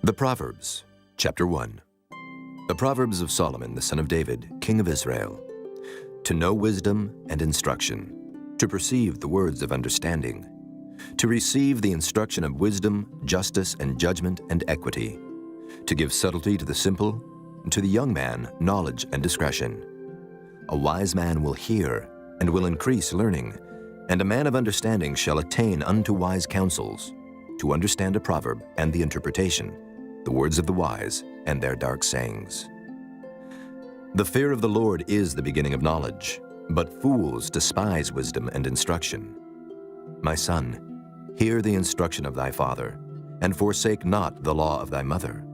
The Proverbs, chapter 1. The Proverbs of Solomon, the son of David, king of Israel. To know wisdom and instruction, to perceive the words of understanding, to receive the instruction of wisdom, justice, and judgment and equity, to give subtlety to the simple, and to the young man knowledge and discretion. A wise man will hear and will increase learning, and a man of understanding shall attain unto wise counsels, to understand a proverb and the interpretation, the words of the wise and their dark sayings. The fear of the Lord is the beginning of knowledge, but fools despise wisdom and instruction. My son, hear the instruction of thy father, and forsake not the law of thy mother,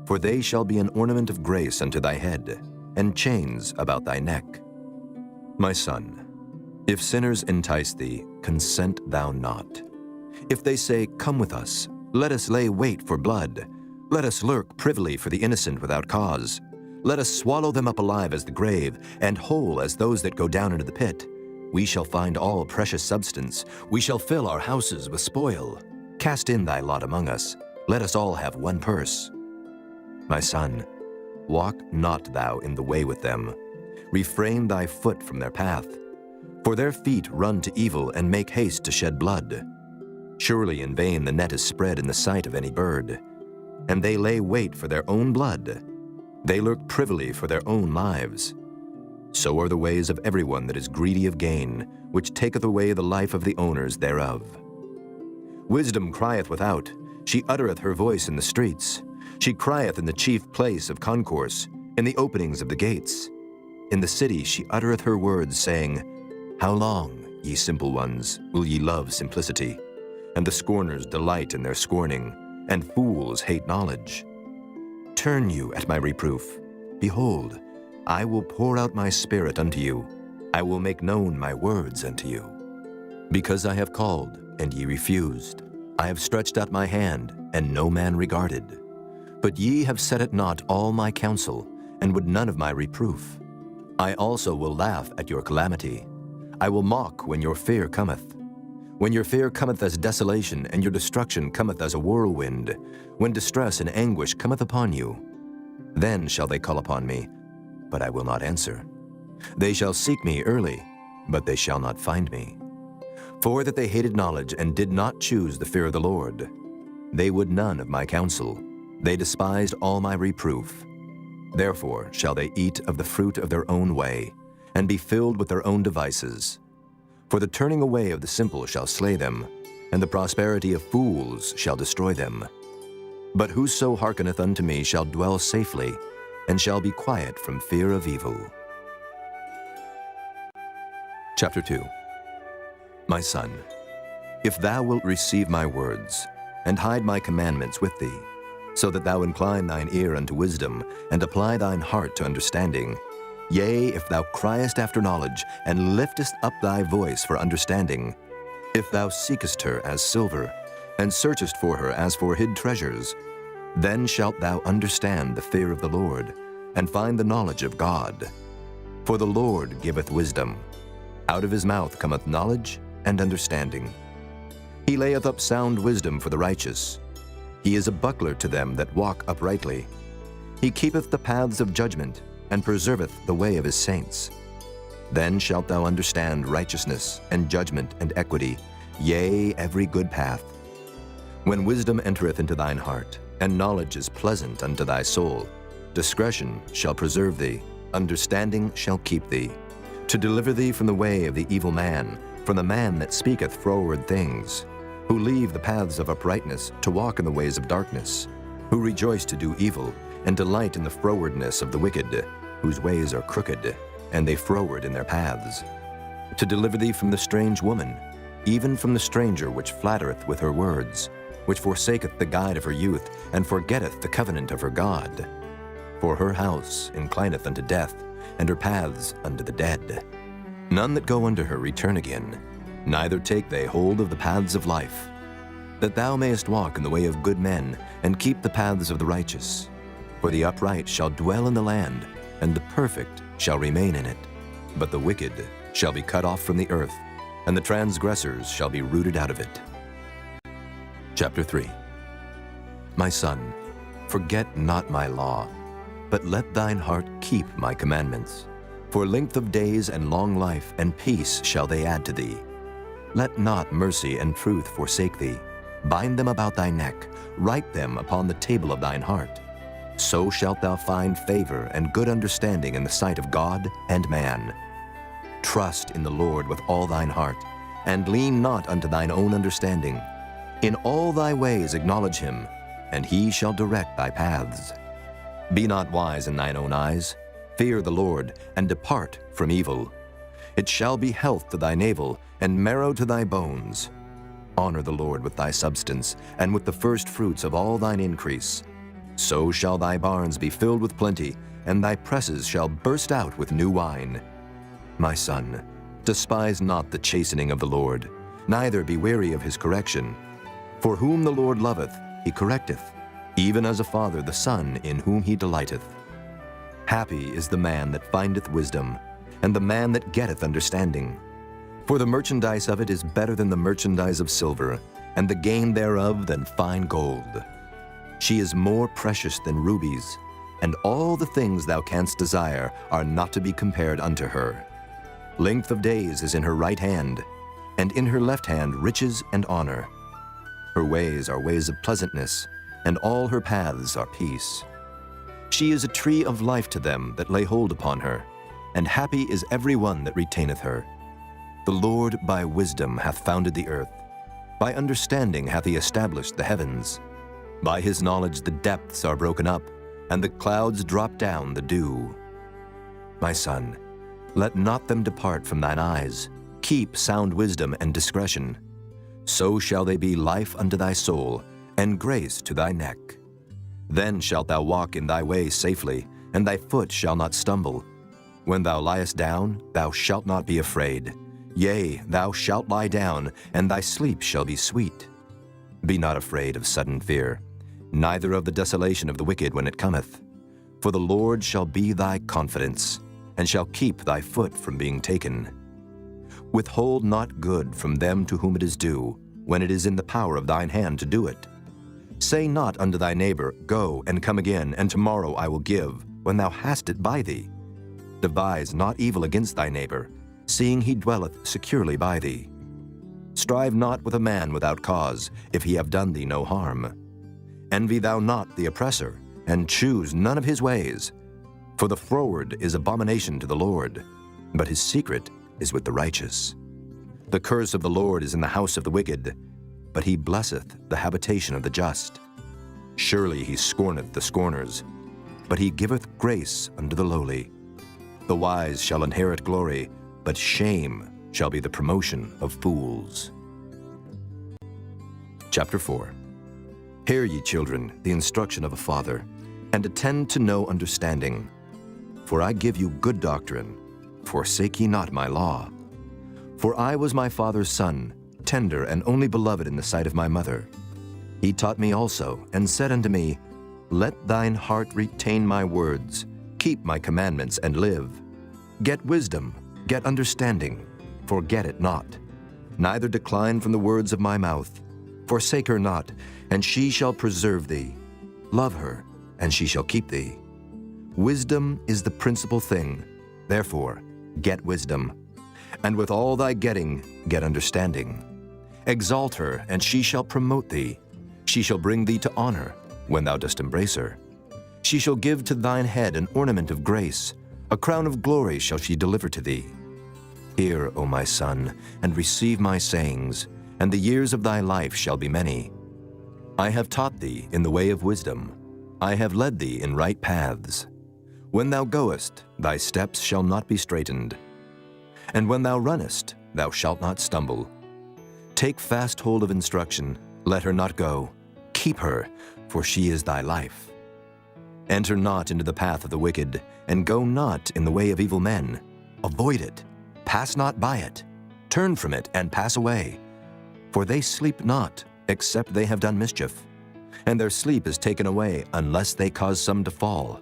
for they shall be an ornament of grace unto thy head, and chains about thy neck. My son, if sinners entice thee, consent thou not. If they say, Come with us, let us lay wait for blood, let us lurk privily for the innocent without cause. Let us swallow them up alive as the grave, and whole as those that go down into the pit. We shall find all precious substance. We shall fill our houses with spoil. Cast in thy lot among us. Let us all have one purse. My son, walk not thou in the way with them. Refrain thy foot from their path. For their feet run to evil and make haste to shed blood. Surely in vain the net is spread in the sight of any bird. And they lay wait for their own blood. They lurk privily for their own lives. So are the ways of everyone that is greedy of gain, which taketh away the life of the owners thereof. Wisdom crieth without, she uttereth her voice in the streets. She crieth in the chief place of concourse, in the openings of the gates. In the city she uttereth her words, saying, How long, ye simple ones, will ye love simplicity? And the scorners delight in their scorning, and fools hate knowledge. Turn you at my reproof. Behold, I will pour out my spirit unto you. I will make known my words unto you. Because I have called, and ye refused. I have stretched out my hand, and no man regarded. But ye have set at naught all my counsel, and would none of my reproof. I also will laugh at your calamity. I will mock when your fear cometh. When your fear cometh as desolation, and your destruction cometh as a whirlwind, when distress and anguish cometh upon you, then shall they call upon me, but I will not answer. They shall seek me early, but they shall not find me. For that they hated knowledge and did not choose the fear of the Lord. They would none of my counsel. They despised all my reproof. Therefore shall they eat of the fruit of their own way, and be filled with their own devices. For the turning away of the simple shall slay them, and the prosperity of fools shall destroy them. But whoso hearkeneth unto me shall dwell safely, and shall be quiet from fear of evil. Chapter 2. My son, if thou wilt receive my words, and hide my commandments with thee, so that thou incline thine ear unto wisdom, and apply thine heart to understanding, yea, if thou criest after knowledge, and liftest up thy voice for understanding, if thou seekest her as silver, and searchest for her as for hid treasures, then shalt thou understand the fear of the Lord, and find the knowledge of God. For the Lord giveth wisdom. Out of his mouth cometh knowledge and understanding. He layeth up sound wisdom for the righteous. He is a buckler to them that walk uprightly. He keepeth the paths of judgment, and preserveth the way of his saints. Then shalt thou understand righteousness, and judgment, and equity, yea, every good path. When wisdom entereth into thine heart, and knowledge is pleasant unto thy soul, discretion shall preserve thee, understanding shall keep thee, to deliver thee from the way of the evil man, from the man that speaketh froward things, who leave the paths of uprightness to walk in the ways of darkness, who rejoice to do evil, and delight in the frowardness of the wicked, whose ways are crooked, and they froward in their paths. To deliver thee from the strange woman, even from the stranger which flattereth with her words, which forsaketh the guide of her youth, and forgetteth the covenant of her God. For her house inclineth unto death, and her paths unto the dead. None that go unto her return again, neither take they hold of the paths of life. That thou mayest walk in the way of good men, and keep the paths of the righteous. For the upright shall dwell in the land, and the perfect shall remain in it. But the wicked shall be cut off from the earth, and the transgressors shall be rooted out of it. Chapter 3. My son, Forget not my law, but let thine heart keep my commandments. For length of days and long life and peace shall they add to thee. Let not mercy and truth forsake thee. Bind them about thy neck, write them upon the table of thine heart. So shalt thou find favor and good understanding in the sight of God and man. Trust in the Lord with all thine heart, and lean not unto thine own understanding. In all thy ways acknowledge him, and he shall direct thy paths. Be not wise in thine own eyes. Fear the Lord, and depart from evil. It shall be health to thy navel, and marrow to thy bones. Honor the Lord with thy substance, and with the first fruits of all thine increase. So shall thy barns be filled with plenty, and thy presses shall burst out with new wine. My son, despise not the chastening of the Lord, neither be weary of his correction. For whom the Lord loveth, he correcteth, even as a father the son in whom he delighteth. Happy is the man that findeth wisdom, and the man that getteth understanding. For the merchandise of it is better than the merchandise of silver, and the gain thereof than fine gold. She is more precious than rubies, and all the things thou canst desire are not to be compared unto her. Length of days is in her right hand, and in her left hand riches and honor. Her ways are ways of pleasantness, and all her paths are peace. She is a tree of life to them that lay hold upon her, and happy is every one that retaineth her. The Lord by wisdom hath founded the earth. By understanding hath he established the heavens. By his knowledge the depths are broken up, and the clouds drop down the dew. My son, let not them depart from thine eyes. Keep sound wisdom and discretion. So shall they be life unto thy soul, and grace to thy neck. Then shalt thou walk in thy way safely, and thy foot shall not stumble. When thou liest down, thou shalt not be afraid. Yea, thou shalt lie down, and thy sleep shall be sweet. Be not afraid of sudden fear, neither of the desolation of the wicked when it cometh. For the Lord shall be thy confidence, and shall keep thy foot from being taken. Withhold not good from them to whom it is due, when it is in the power of thine hand to do it. Say not unto thy neighbor, Go and come again, and tomorrow I will give, when thou hast it by thee. Devise not evil against thy neighbor, seeing he dwelleth securely by thee. Strive not with a man without cause, if he have done thee no harm. Envy thou not the oppressor, and choose none of his ways. For the froward is abomination to the Lord, but his secret is with the righteous. The curse of the Lord is in the house of the wicked, but he blesseth the habitation of the just. Surely he scorneth the scorners, but he giveth grace unto the lowly. The wise shall inherit glory, but shame shall be the promotion of fools. Chapter 4. Hear ye, children, the instruction of a father, and attend to know understanding. For I give you good doctrine. Forsake ye not my law. For I was my father's son, tender and only beloved in the sight of my mother. He taught me also, and said unto me, Let thine heart retain my words, keep my commandments, and live. Get wisdom, get understanding, forget it not. Neither decline from the words of my mouth. Forsake her not, and she shall preserve thee. Love her, and she shall keep thee. Wisdom is the principal thing. Therefore, get wisdom. And with all thy getting, get understanding. Exalt her, and she shall promote thee. She shall bring thee to honor, when thou dost embrace her. She shall give to thine head an ornament of grace. A crown of glory shall she deliver to thee. Hear, O my son, and receive my sayings, and the years of thy life shall be many. I have taught thee in the way of wisdom. I have led thee in right paths. When thou goest, thy steps shall not be straitened. And when thou runnest, thou shalt not stumble. Take fast hold of instruction, let her not go. Keep her, for she is thy life. Enter not into the path of the wicked, and go not in the way of evil men. Avoid it, pass not by it. Turn from it, and pass away. For they sleep not, except they have done mischief. And their sleep is taken away, unless they cause some to fall.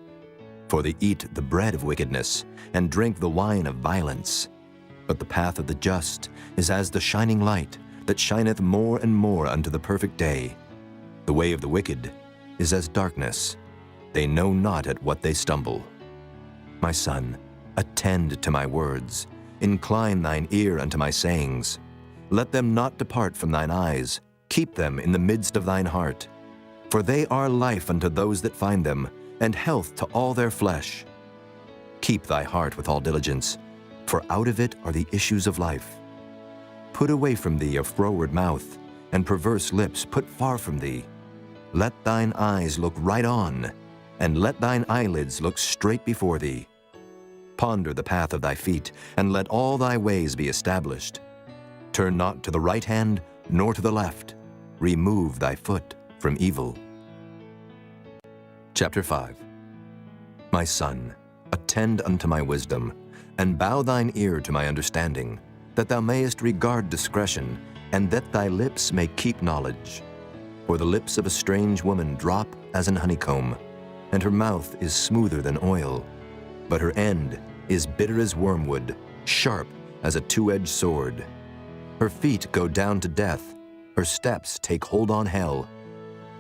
For they eat the bread of wickedness, and drink the wine of violence. But the path of the just is as the shining light, that shineth more and more unto the perfect day. The way of the wicked is as darkness. They know not at what they stumble. My son, attend to my words. Incline thine ear unto my sayings. Let them not depart from thine eyes. Keep them in the midst of thine heart. For they are life unto those that find them, and health to all their flesh. Keep thy heart with all diligence, for out of it are the issues of life. Put away from thee a froward mouth, and perverse lips put far from thee. Let thine eyes look right on, and let thine eyelids look straight before thee. Ponder the path of thy feet, and let all thy ways be established. Turn not to the right hand, nor to the left. Remove thy foot from evil. Chapter 5. My son, attend unto my wisdom, and bow thine ear to my understanding, that thou mayest regard discretion, and that thy lips may keep knowledge. For the lips of a strange woman drop as an honeycomb, and her mouth is smoother than oil. But her end is bitter as wormwood, sharp as a two-edged sword. Her feet go down to death, her steps take hold on hell.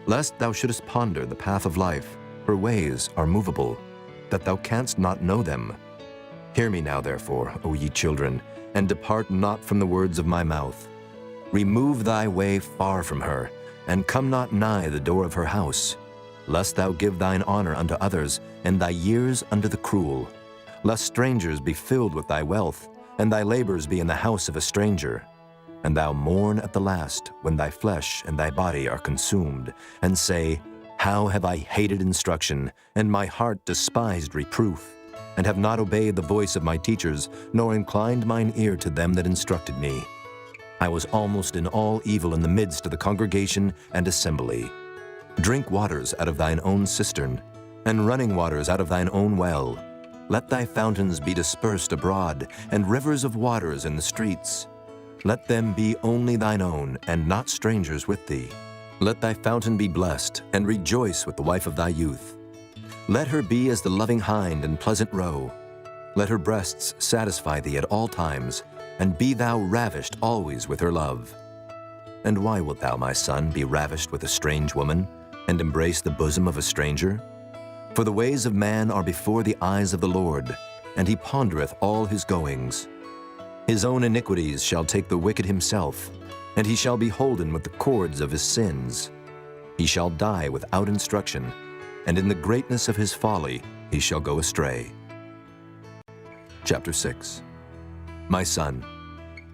Lest thou shouldest ponder the path of life, her ways are movable, that thou canst not know them. Hear me now, therefore, O ye children, and depart not from the words of my mouth. Remove thy way far from her, and come not nigh the door of her house, lest thou give thine honor unto others, and thy years unto the cruel. Lest strangers be filled with thy wealth, and thy labors be in the house of a stranger. And thou mourn at the last, when thy flesh and thy body are consumed, and say, How have I hated instruction, and my heart despised reproof, and have not obeyed the voice of my teachers, nor inclined mine ear to them that instructed me. I was almost in all evil in the midst of the congregation and assembly. Drink waters out of thine own cistern, and running waters out of thine own well. Let thy fountains be dispersed abroad, and rivers of waters in the streets. Let them be only thine own, and not strangers with thee. Let thy fountain be blessed, and rejoice with the wife of thy youth. Let her be as the loving hind and pleasant roe. Let her breasts satisfy thee at all times, and be thou ravished always with her love. And why wilt thou, my son, be ravished with a strange woman, and embrace the bosom of a stranger? For the ways of man are before the eyes of the Lord, and he pondereth all his goings. His own iniquities shall take the wicked himself, and he shall be holden with the cords of his sins. He shall die without instruction, and in the greatness of his folly he shall go astray. Chapter 6. My son,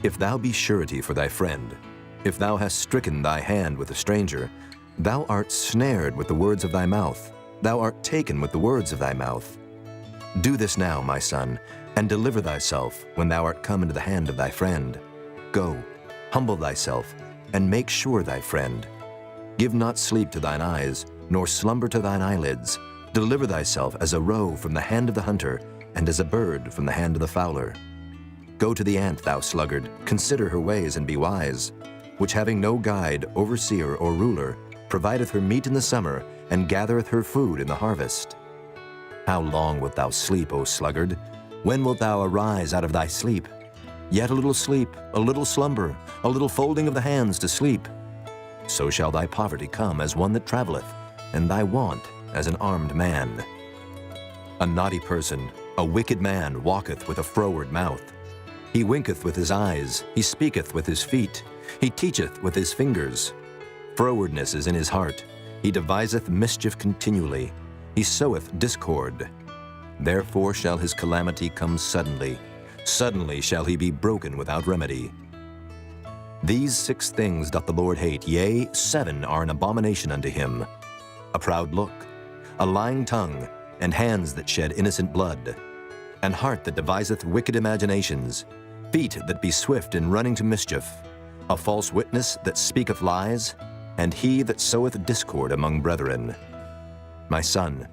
if thou be surety for thy friend, if thou hast stricken thy hand with a stranger, thou art snared with the words of thy mouth, thou art taken with the words of thy mouth. Do this now, my son, and deliver thyself when thou art come into the hand of thy friend. Go, humble thyself, and make sure thy friend. Give not sleep to thine eyes, nor slumber to thine eyelids. Deliver thyself as a roe from the hand of the hunter, and as a bird from the hand of the fowler. Go to the ant, thou sluggard, consider her ways and be wise, which having no guide, overseer, or ruler, provideth her meat in the summer, and gathereth her food in the harvest. How long wilt thou sleep, O sluggard? When wilt thou arise out of thy sleep? Yet a little sleep, a little slumber, a little folding of the hands to sleep. So shall thy poverty come as one that travelleth, and thy want as an armed man. A naughty person, a wicked man, walketh with a froward mouth. He winketh with his eyes, he speaketh with his feet, he teacheth with his fingers. Frowardness is in his heart, he deviseth mischief continually, he soweth discord. Therefore shall his calamity come suddenly, suddenly shall he be broken without remedy. These 6 things doth the Lord hate, yea, 7 are an abomination unto him: a proud look, a lying tongue, and hands that shed innocent blood, an heart that deviseth wicked imaginations, feet that be swift in running to mischief, a false witness that speaketh lies, and he that soweth discord among brethren. My son,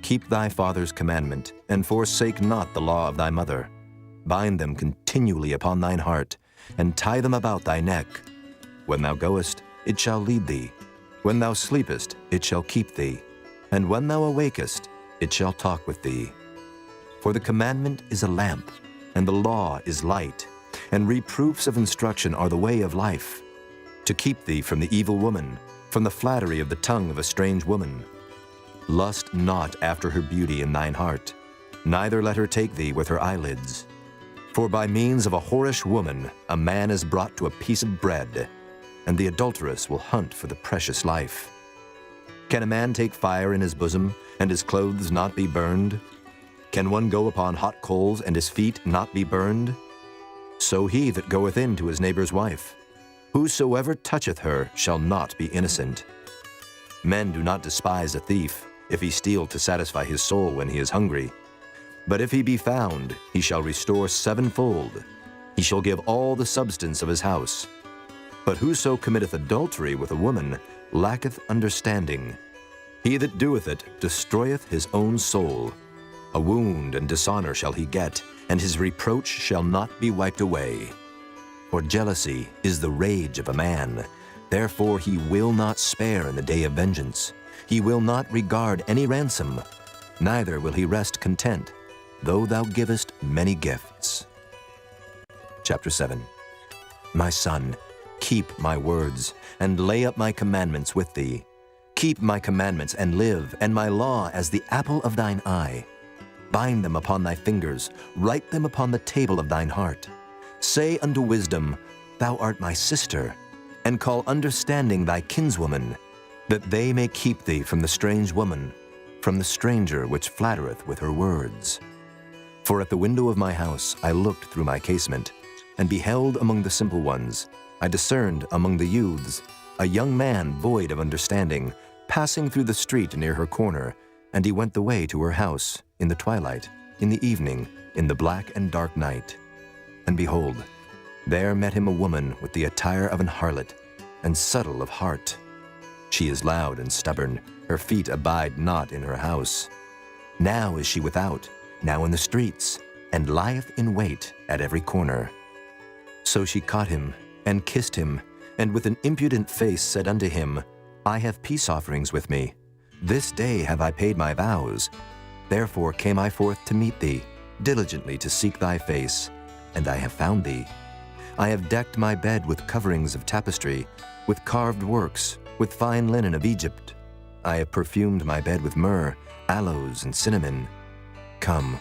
keep thy father's commandment, and forsake not the law of thy mother. Bind them continually upon thine heart, and tie them about thy neck. When thou goest, it shall lead thee. When thou sleepest, it shall keep thee. And when thou awakest, it shall talk with thee. For the commandment is a lamp, and the law is light, and reproofs of instruction are the way of life, to keep thee from the evil woman, from the flattery of the tongue of a strange woman, Lust not after her beauty in thine heart, neither let her take thee with her eyelids. For by means of a whorish woman a man is brought to a piece of bread, and the adulteress will hunt for the precious life. Can a man take fire in his bosom, and his clothes not be burned? Can one go upon hot coals, and his feet not be burned? So he that goeth in to his neighbor's wife, whosoever toucheth her shall not be innocent. Men do not despise a thief, if he steal to satisfy his soul when he is hungry. But if he be found, he shall restore sevenfold. He shall give all the substance of his house. But whoso committeth adultery with a woman lacketh understanding. He that doeth it destroyeth his own soul. A wound and dishonor shall he get, and his reproach shall not be wiped away. For jealousy is the rage of a man. Therefore he will not spare in the day of vengeance. He will not regard any ransom, neither will he rest content, though thou givest many gifts. Chapter 7. My son, keep my words, and lay up my commandments with thee. Keep my commandments and live, and my law as the apple of thine eye. Bind them upon thy fingers, write them upon the table of thine heart. Say unto wisdom, Thou art my sister, and call understanding thy kinswoman, that they may keep thee from the strange woman, from the stranger which flattereth with her words. For at the window of my house I looked through my casement, and beheld among the simple ones, I discerned among the youths, a young man void of understanding, passing through the street near her corner, and he went the way to her house, in the twilight, in the evening, in the black and dark night. And behold, there met him a woman with the attire of an harlot, and subtle of heart. She is loud and stubborn, her feet abide not in her house. Now is she without, now in the streets, and lieth in wait at every corner. So she caught him, and kissed him, and with an impudent face said unto him, I have peace offerings with me. This day have I paid my vows. Therefore came I forth to meet thee, diligently to seek thy face, and I have found thee. I have decked my bed with coverings of tapestry, with carved works, with fine linen of Egypt. I have perfumed my bed with myrrh, aloes, and cinnamon. Come,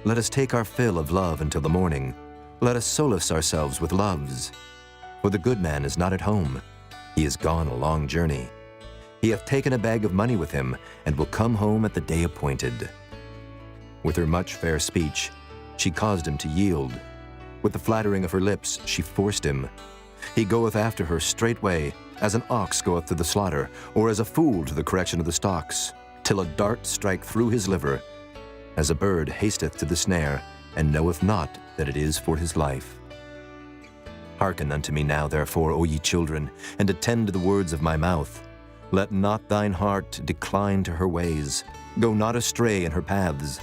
let us take our fill of love until the morning. Let us solace ourselves with loves. For the good man is not at home. He is gone a long journey. He hath taken a bag of money with him, and will come home at the day appointed. With her much fair speech, she caused him to yield. With the flattering of her lips, she forced him. He goeth after her straightway, as an ox goeth to the slaughter, or as a fool to the correction of the stocks, till a dart strike through his liver, as a bird hasteth to the snare, and knoweth not that it is for his life. Hearken unto me now, therefore, O ye children, and attend to the words of my mouth. Let not thine heart decline to her ways. Go not astray in her paths.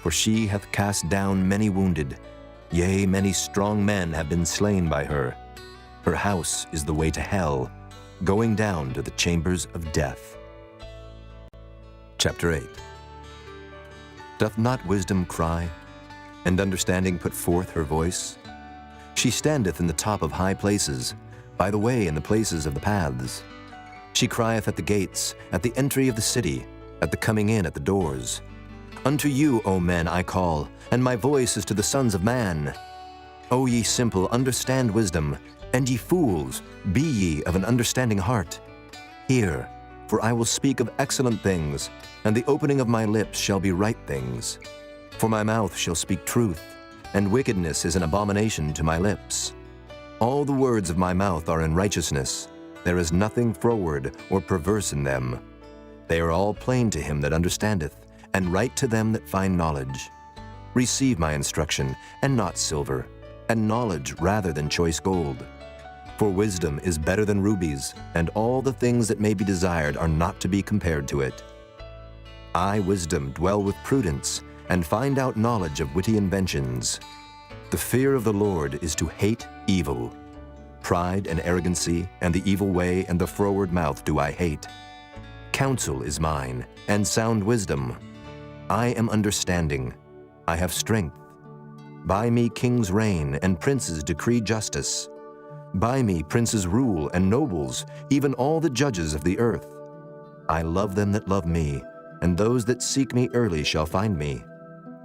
For she hath cast down many wounded. Yea, many strong men have been slain by her. Her house is the way to hell, going down to the chambers of death. Chapter 8. Doth not wisdom cry, and understanding put forth her voice? She standeth in the top of high places, by the way in the places of the paths. She crieth at the gates, at the entry of the city, at the coming in at the doors. Unto you, O men, I call, and my voice is to the sons of man. O ye simple, understand wisdom, and ye fools, be ye of an understanding heart. Hear, for I will speak of excellent things, and the opening of my lips shall be right things. For my mouth shall speak truth, and wickedness is an abomination to my lips. All the words of my mouth are in righteousness. There is nothing froward or perverse in them. They are all plain to him that understandeth, and right to them that find knowledge. Receive my instruction, and not silver, and knowledge rather than choice gold. For wisdom is better than rubies, and all the things that may be desired are not to be compared to it. I, wisdom, dwell with prudence, and find out knowledge of witty inventions. The fear of the Lord is to hate evil. Pride and arrogancy, and the evil way, and the froward mouth do I hate. Counsel is mine, and sound wisdom. I am understanding. I have strength. By me kings reign, and princes decree justice. By me princes rule, and nobles, even all the judges of the earth. I love them that love me, and those that seek me early shall find me.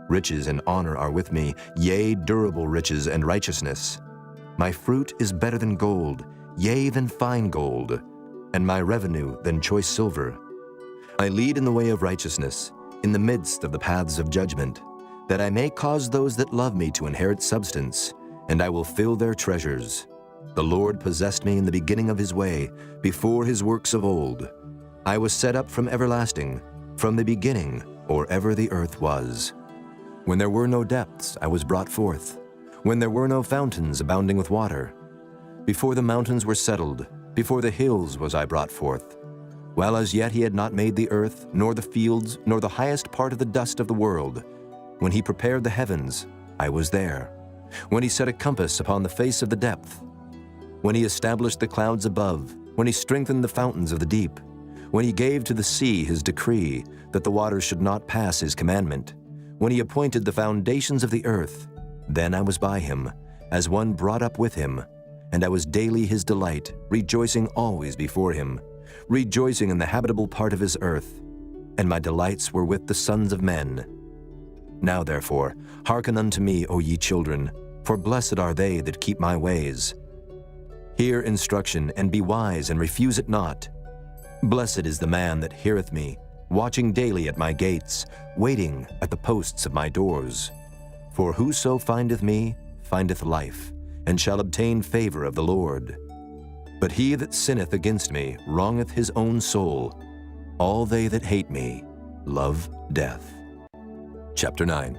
Riches and honor are with me, yea, durable riches and righteousness. My fruit is better than gold, yea, than fine gold, and my revenue than choice silver. I lead in the way of righteousness, in the midst of the paths of judgment, that I may cause those that love me to inherit substance, and I will fill their treasures. The Lord possessed me in the beginning of his way, before his works of old. I was set up from everlasting, from the beginning, or ever the earth was. When there were no depths, I was brought forth, when there were no fountains abounding with water. Before the mountains were settled, before the hills was I brought forth. While as yet he had not made the earth, nor the fields, nor the highest part of the dust of the world. When he prepared the heavens, I was there. When he set a compass upon the face of the depth. When he established the clouds above, when he strengthened the fountains of the deep. When he gave to the sea his decree, that the waters should not pass his commandment. When he appointed the foundations of the earth, then I was by him, as one brought up with him, and I was daily his delight, rejoicing always before him, rejoicing in the habitable part of his earth, and my delights were with the sons of men. Now therefore, hearken unto me, O ye children, for blessed are they that keep my ways. Hear instruction, and be wise, and refuse it not. Blessed is the man that heareth me, watching daily at my gates, waiting at the posts of my doors. For whoso findeth me, findeth life, and shall obtain favor of the Lord. But he that sinneth against me wrongeth his own soul. All they that hate me love death. Chapter 9.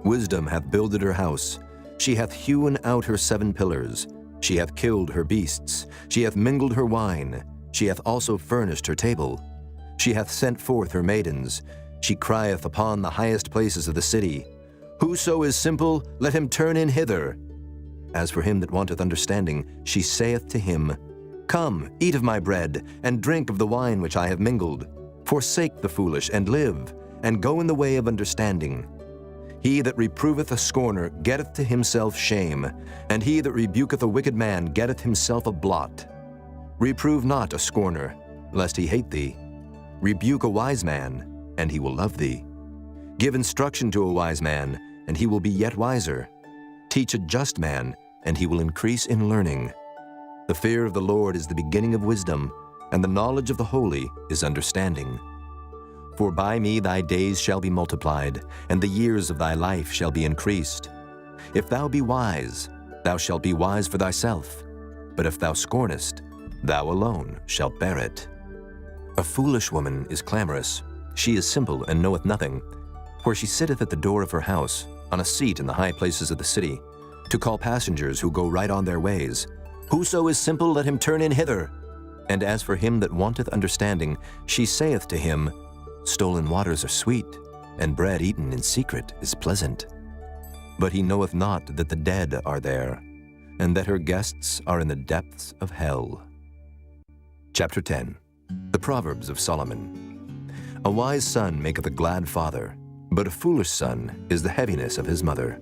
Wisdom hath builded her house. She hath hewn out her 7 pillars. She hath killed her beasts. She hath mingled her wine. She hath also furnished her table. She hath sent forth her maidens. She crieth upon the highest places of the city. Whoso is simple, let him turn in hither. As for him that wanteth understanding, she saith to him, Come, eat of my bread, and drink of the wine which I have mingled. Forsake the foolish, and live, and go in the way of understanding. He that reproveth a scorner getteth to himself shame, and he that rebuketh a wicked man getteth himself a blot. Reprove not a scorner, lest he hate thee. Rebuke a wise man, and he will love thee. Give instruction to a wise man, and he will be yet wiser. Teach a just man, and he will increase in learning. The fear of the Lord is the beginning of wisdom, and the knowledge of the holy is understanding. For by me thy days shall be multiplied, and the years of thy life shall be increased. If thou be wise, thou shalt be wise for thyself. But if thou scornest, thou alone shalt bear it. A foolish woman is clamorous. She is simple and knoweth nothing. For she sitteth at the door of her house, on a seat in the high places of the city, to call passengers who go right on their ways. Whoso is simple, let him turn in hither. And as for him that wanteth understanding, she saith to him, Stolen waters are sweet, and bread eaten in secret is pleasant. But he knoweth not that the dead are there, and that her guests are in the depths of hell. Chapter 10. The Proverbs of Solomon. A wise son maketh a glad father, but a foolish son is the heaviness of his mother.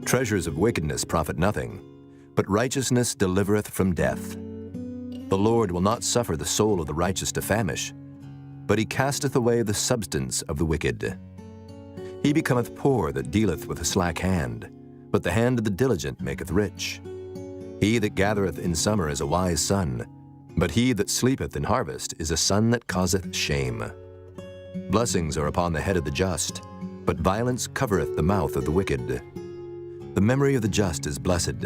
Treasures of wickedness profit nothing, but righteousness delivereth from death. The Lord will not suffer the soul of the righteous to famish, but he casteth away the substance of the wicked. He becometh poor that dealeth with a slack hand, but the hand of the diligent maketh rich. He that gathereth in summer is a wise son, but he that sleepeth in harvest is a son that causeth shame. Blessings are upon the head of the just, but violence covereth the mouth of the wicked. The memory of the just is blessed,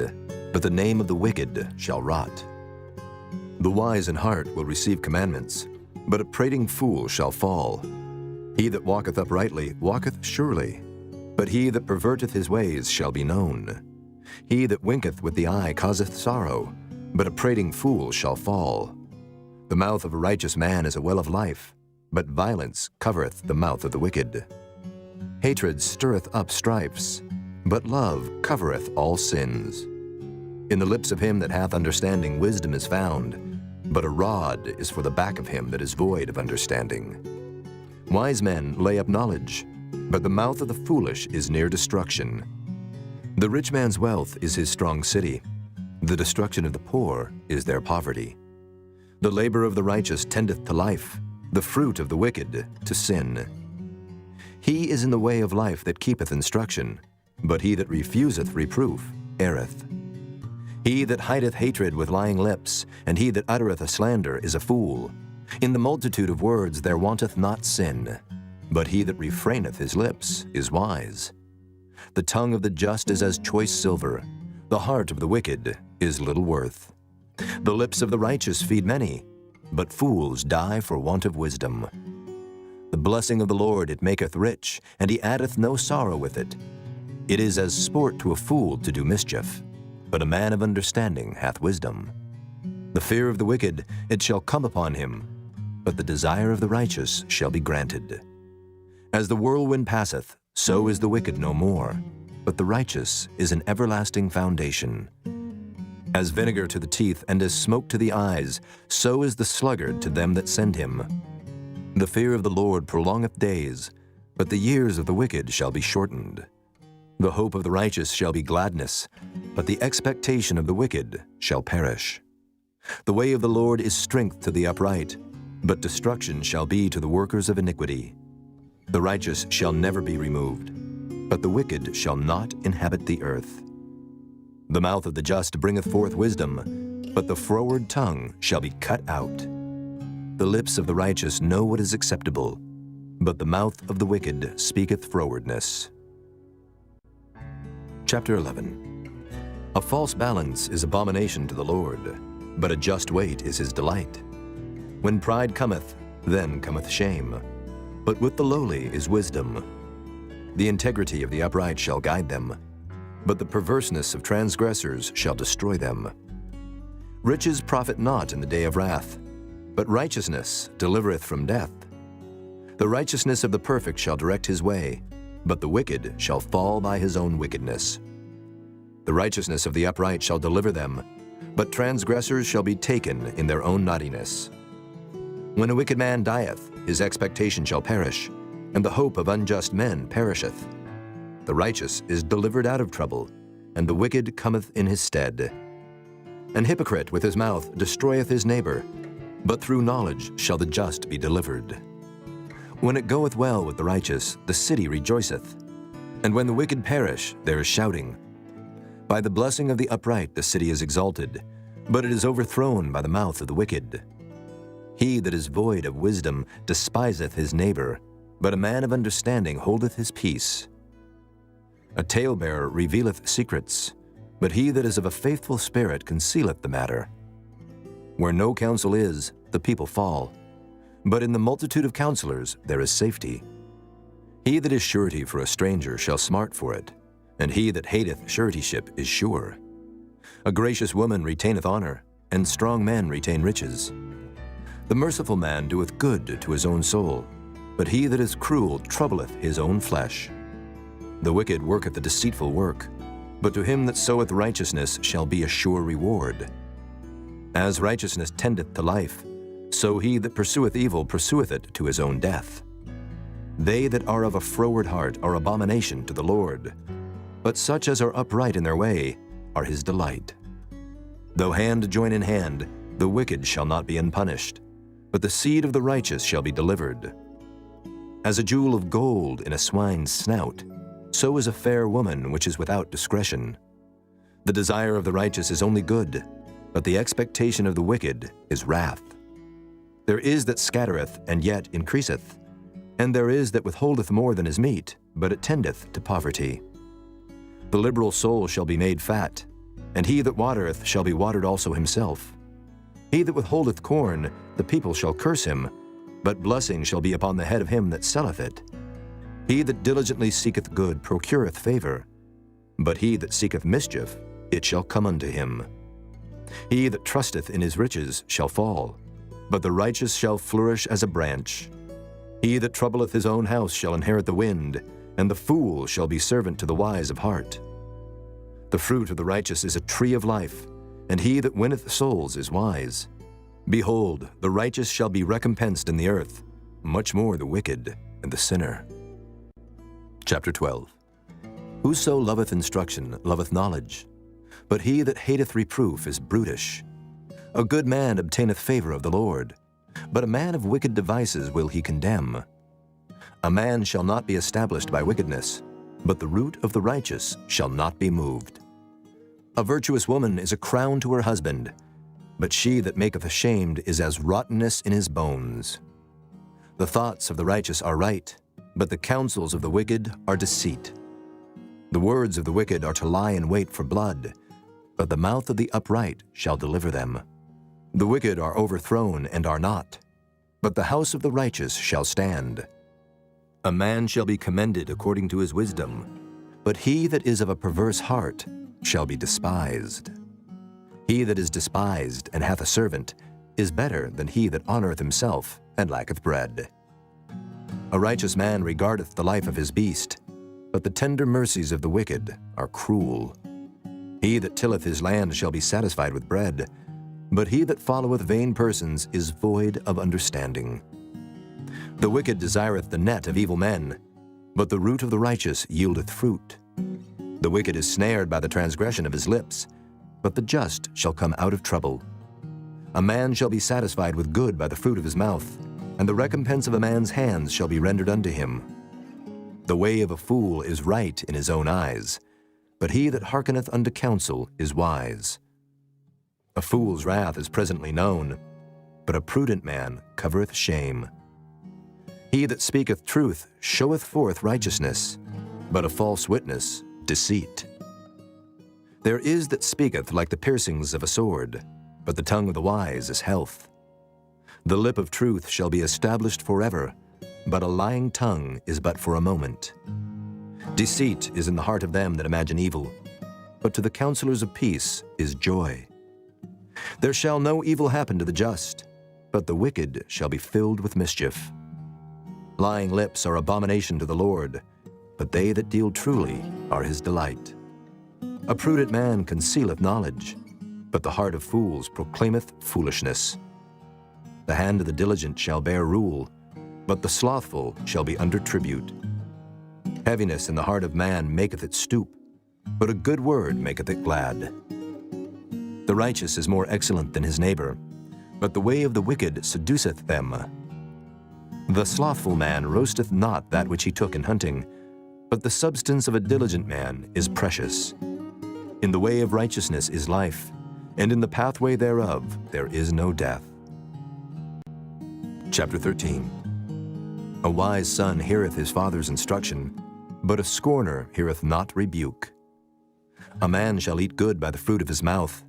but the name of the wicked shall rot. The wise in heart will receive commandments, but a prating fool shall fall. He that walketh uprightly walketh surely, but he that perverteth his ways shall be known. He that winketh with the eye causeth sorrow, but a prating fool shall fall. The mouth of a righteous man is a well of life, but violence covereth the mouth of the wicked. Hatred stirreth up strifes, but love covereth all sins. In the lips of him that hath understanding wisdom is found, but a rod is for the back of him that is void of understanding. Wise men lay up knowledge, but the mouth of the foolish is near destruction. The rich man's wealth is his strong city. The destruction of the poor is their poverty. The labor of the righteous tendeth to life, the fruit of the wicked to sin. He is in the way of life that keepeth instruction, but he that refuseth reproof erreth. He that hideth hatred with lying lips, and he that uttereth a slander is a fool. In the multitude of words there wanteth not sin, but he that refraineth his lips is wise. The tongue of the just is as choice silver, the heart of the wicked is little worth. The lips of the righteous feed many, but fools die for want of wisdom. The blessing of the Lord it maketh rich, and he addeth no sorrow with it. It is as sport to a fool to do mischief, but a man of understanding hath wisdom. The fear of the wicked it shall come upon him, but the desire of the righteous shall be granted. As the whirlwind passeth, so is the wicked no more, but the righteous is an everlasting foundation. As vinegar to the teeth and as smoke to the eyes, so is the sluggard to them that send him. The fear of the Lord prolongeth days, but the years of the wicked shall be shortened. The hope of the righteous shall be gladness, but the expectation of the wicked shall perish. The way of the Lord is strength to the upright, but destruction shall be to the workers of iniquity. The righteous shall never be removed, but the wicked shall not inhabit the earth. The mouth of the just bringeth forth wisdom, but the froward tongue shall be cut out. The lips of the righteous know what is acceptable, but the mouth of the wicked speaketh frowardness. Chapter 11. A false balance is abomination to the Lord, but a just weight is his delight. When pride cometh, then cometh shame, but with the lowly is wisdom. The integrity of the upright shall guide them, but the perverseness of transgressors shall destroy them. Riches profit not in the day of wrath, but righteousness delivereth from death. The righteousness of the perfect shall direct his way, but the wicked shall fall by his own wickedness. The righteousness of the upright shall deliver them, but transgressors shall be taken in their own naughtiness. When a wicked man dieth, his expectation shall perish, and the hope of unjust men perisheth. The righteous is delivered out of trouble, and the wicked cometh in his stead. An hypocrite with his mouth destroyeth his neighbor, but through knowledge shall the just be delivered. When it goeth well with the righteous, the city rejoiceth, and when the wicked perish, there is shouting. By the blessing of the upright the city is exalted, but it is overthrown by the mouth of the wicked. He that is void of wisdom despiseth his neighbor, but a man of understanding holdeth his peace. A talebearer revealeth secrets, but he that is of a faithful spirit concealeth the matter. Where no counsel is, the people fall, but in the multitude of counselors there is safety. He that is surety for a stranger shall smart for it, and he that hateth suretyship is sure. A gracious woman retaineth honor, and strong men retain riches. The merciful man doeth good to his own soul, but he that is cruel troubleth his own flesh. The wicked worketh a deceitful work, but to him that soweth righteousness shall be a sure reward. As righteousness tendeth to life, so he that pursueth evil pursueth it to his own death. They that are of a froward heart are abomination to the Lord, but such as are upright in their way are his delight. Though hand join in hand, the wicked shall not be unpunished, but the seed of the righteous shall be delivered. As a jewel of gold in a swine's snout, so is a fair woman which is without discretion. The desire of the righteous is only good, but the expectation of the wicked is wrath. There is that scattereth, and yet increaseth, and there is that withholdeth more than is meet, but it tendeth to poverty. The liberal soul shall be made fat, and he that watereth shall be watered also himself. He that withholdeth corn, the people shall curse him, but blessing shall be upon the head of him that selleth it. He that diligently seeketh good procureth favor, but he that seeketh mischief, it shall come unto him. He that trusteth in his riches shall fall, but the righteous shall flourish as a branch. He that troubleth his own house shall inherit the wind, and the fool shall be servant to the wise of heart. The fruit of the righteous is a tree of life, and he that winneth souls is wise. Behold, the righteous shall be recompensed in the earth, much more the wicked and the sinner. Chapter 12. Whoso loveth instruction loveth knowledge, but he that hateth reproof is brutish. A good man obtaineth favor of the Lord, But a man of wicked devices will he condemn. A man shall not be established by wickedness, but the root of the righteous shall not be moved. A virtuous woman is a crown to her husband, but she that maketh ashamed is as rottenness in his bones. The thoughts of the righteous are right, but the counsels of the wicked are deceit. The words of the wicked are to lie in wait for blood, but the mouth of the upright shall deliver them. The wicked are overthrown and are not, but the house of the righteous shall stand. A man shall be commended according to his wisdom, but he that is of a perverse heart shall be despised. He that is despised and hath a servant is better than he that honoreth himself and lacketh bread. A righteous man regardeth the life of his beast, but the tender mercies of the wicked are cruel. He that tilleth his land shall be satisfied with bread, but he that followeth vain persons is void of understanding. The wicked desireth the net of evil men, but the root of the righteous yieldeth fruit. The wicked is snared by the transgression of his lips, but the just shall come out of trouble. A man shall be satisfied with good by the fruit of his mouth, and the recompense of a man's hands shall be rendered unto him. The way of a fool is right in his own eyes, but he that hearkeneth unto counsel is wise. A fool's wrath is presently known, but a prudent man covereth shame. He that speaketh truth showeth forth righteousness, but a false witness deceit. There is that speaketh like the piercings of a sword, but the tongue of the wise is health. The lip of truth shall be established forever, but a lying tongue is but for a moment. Deceit is in the heart of them that imagine evil, but to the counselors of peace is joy. There shall no evil happen to the just, but the wicked shall be filled with mischief. Lying lips are abomination to the Lord, but they that deal truly are his delight. A prudent man concealeth knowledge, but the heart of fools proclaimeth foolishness. The hand of the diligent shall bear rule, but the slothful shall be under tribute. Heaviness in the heart of man maketh it stoop, but a good word maketh it glad. The righteous is more excellent than his neighbor, but the way of the wicked seduceth them. The slothful man roasteth not that which he took in hunting, but the substance of a diligent man is precious. In the way of righteousness is life, and in the pathway thereof there is no death. Chapter 13. A wise son heareth his father's instruction, but a scorner heareth not rebuke. A man shall eat good by the fruit of his mouth,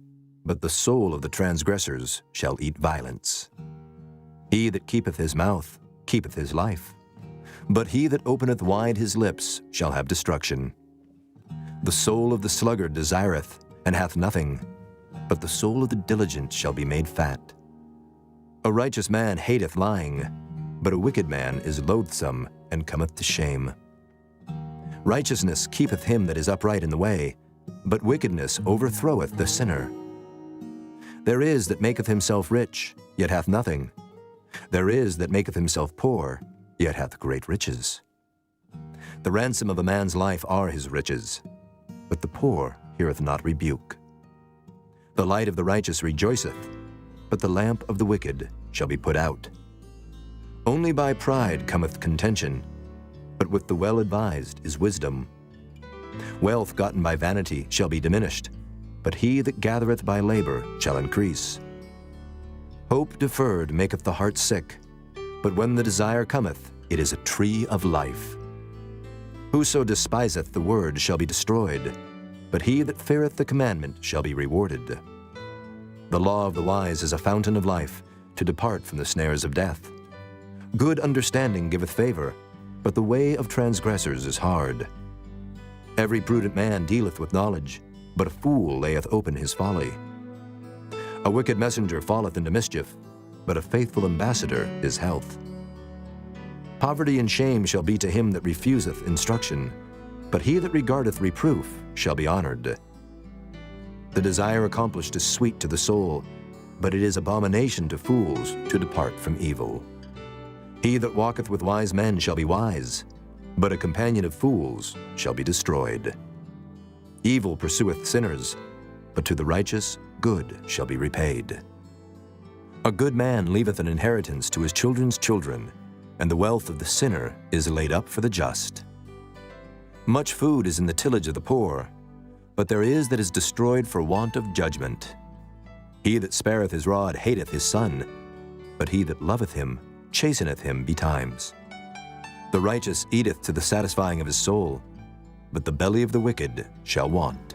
but the soul of the transgressors shall eat violence. He that keepeth his mouth keepeth his life, but he that openeth wide his lips shall have destruction. The soul of the sluggard desireth, and hath nothing, but the soul of the diligent shall be made fat. A righteous man hateth lying, but a wicked man is loathsome and cometh to shame. Righteousness keepeth him that is upright in the way, but wickedness overthroweth the sinner. There is that maketh himself rich, yet hath nothing. There is that maketh himself poor, yet hath great riches. The ransom of a man's life are his riches, but the poor heareth not rebuke. The light of the righteous rejoiceth, but the lamp of the wicked shall be put out. Only by pride cometh contention, but with the well-advised is wisdom. Wealth gotten by vanity shall be diminished, but he that gathereth by labor shall increase. Hope deferred maketh the heart sick, but when the desire cometh, it is a tree of life. Whoso despiseth the word shall be destroyed, but he that feareth the commandment shall be rewarded. The law of the wise is a fountain of life, to depart from the snares of death. Good understanding giveth favor, but the way of transgressors is hard. Every prudent man dealeth with knowledge, but a fool layeth open his folly. A wicked messenger falleth into mischief, but a faithful ambassador is health. Poverty and shame shall be to him that refuseth instruction, but he that regardeth reproof shall be honored. The desire accomplished is sweet to the soul, but it is abomination to fools to depart from evil. He that walketh with wise men shall be wise, but a companion of fools shall be destroyed. Evil pursueth sinners, but to the righteous good shall be repaid. A good man leaveth an inheritance to his children's children, and the wealth of the sinner is laid up for the just. Much food is in the tillage of the poor, but there is that is destroyed for want of judgment. He that spareth his rod hateth his son, but he that loveth him chasteneth him betimes. The righteous eateth to the satisfying of his soul, but the belly of the wicked shall want.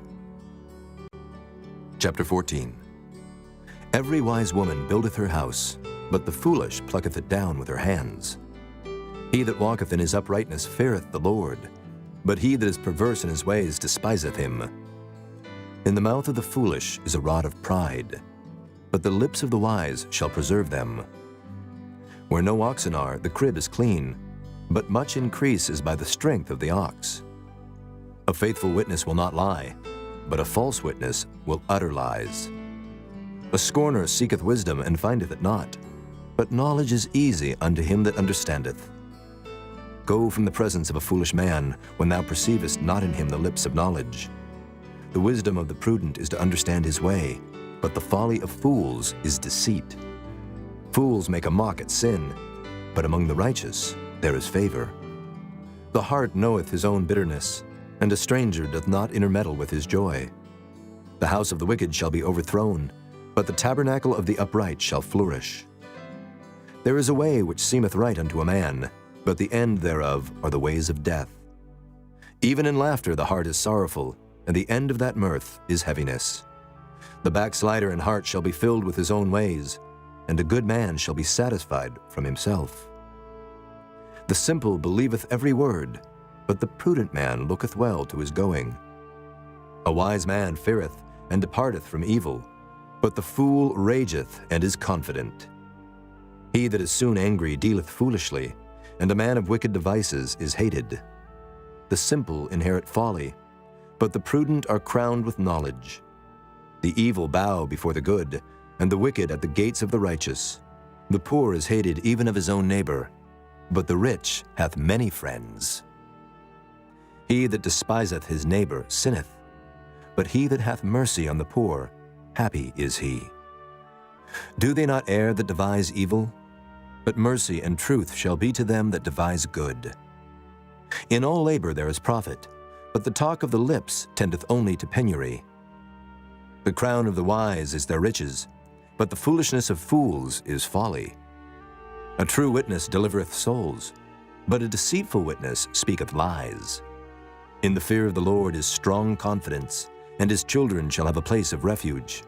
Chapter 14. Every wise woman buildeth her house, but the foolish plucketh it down with her hands. He that walketh in his uprightness feareth the Lord, but he that is perverse in his ways despiseth him. In the mouth of the foolish is a rod of pride, but the lips of the wise shall preserve them. Where no oxen are, the crib is clean, but much increase is by the strength of the ox. A faithful witness will not lie, but a false witness will utter lies. A scorner seeketh wisdom and findeth it not, but knowledge is easy unto him that understandeth. Go from the presence of a foolish man, when thou perceivest not in him the lips of knowledge. The wisdom of the prudent is to understand his way, but the folly of fools is deceit. Fools make a mock at sin, but among the righteous there is favor. The heart knoweth his own bitterness, and a stranger doth not intermeddle with his joy. The house of the wicked shall be overthrown, but the tabernacle of the upright shall flourish. There is a way which seemeth right unto a man, but the end thereof are the ways of death. Even in laughter the heart is sorrowful, and the end of that mirth is heaviness. The backslider in heart shall be filled with his own ways, and a good man shall be satisfied from himself. The simple believeth every word, but the prudent man looketh well to his going. A wise man feareth and departeth from evil, but the fool rageth and is confident. He that is soon angry dealeth foolishly, and a man of wicked devices is hated. The simple inherit folly, but the prudent are crowned with knowledge. The evil bow before the good, and the wicked at the gates of the righteous. The poor is hated even of his own neighbor, but the rich hath many friends. He that despiseth his neighbor sinneth, but he that hath mercy on the poor, happy is he. Do they not err that devise evil? But mercy and truth shall be to them that devise good. In all labor there is profit, but the talk of the lips tendeth only to penury. The crown of the wise is their riches, but the foolishness of fools is folly. A true witness delivereth souls, but a deceitful witness speaketh lies. In the fear of the Lord is strong confidence, and his children shall have a place of refuge.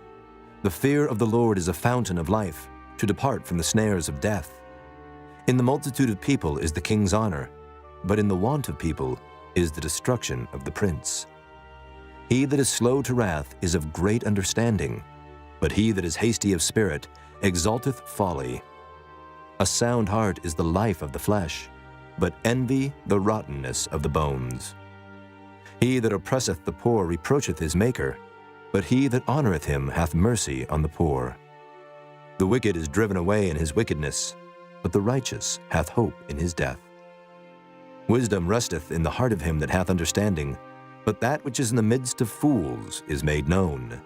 The fear of the Lord is a fountain of life, to depart from the snares of death. In the multitude of people is the king's honor, but in the want of people is the destruction of the prince. He that is slow to wrath is of great understanding, but he that is hasty of spirit exalteth folly. A sound heart is the life of the flesh, but envy the rottenness of the bones. He that oppresseth the poor reproacheth his Maker, but he that honoreth him hath mercy on the poor. The wicked is driven away in his wickedness, but the righteous hath hope in his death. Wisdom resteth in the heart of him that hath understanding, but that which is in the midst of fools is made known.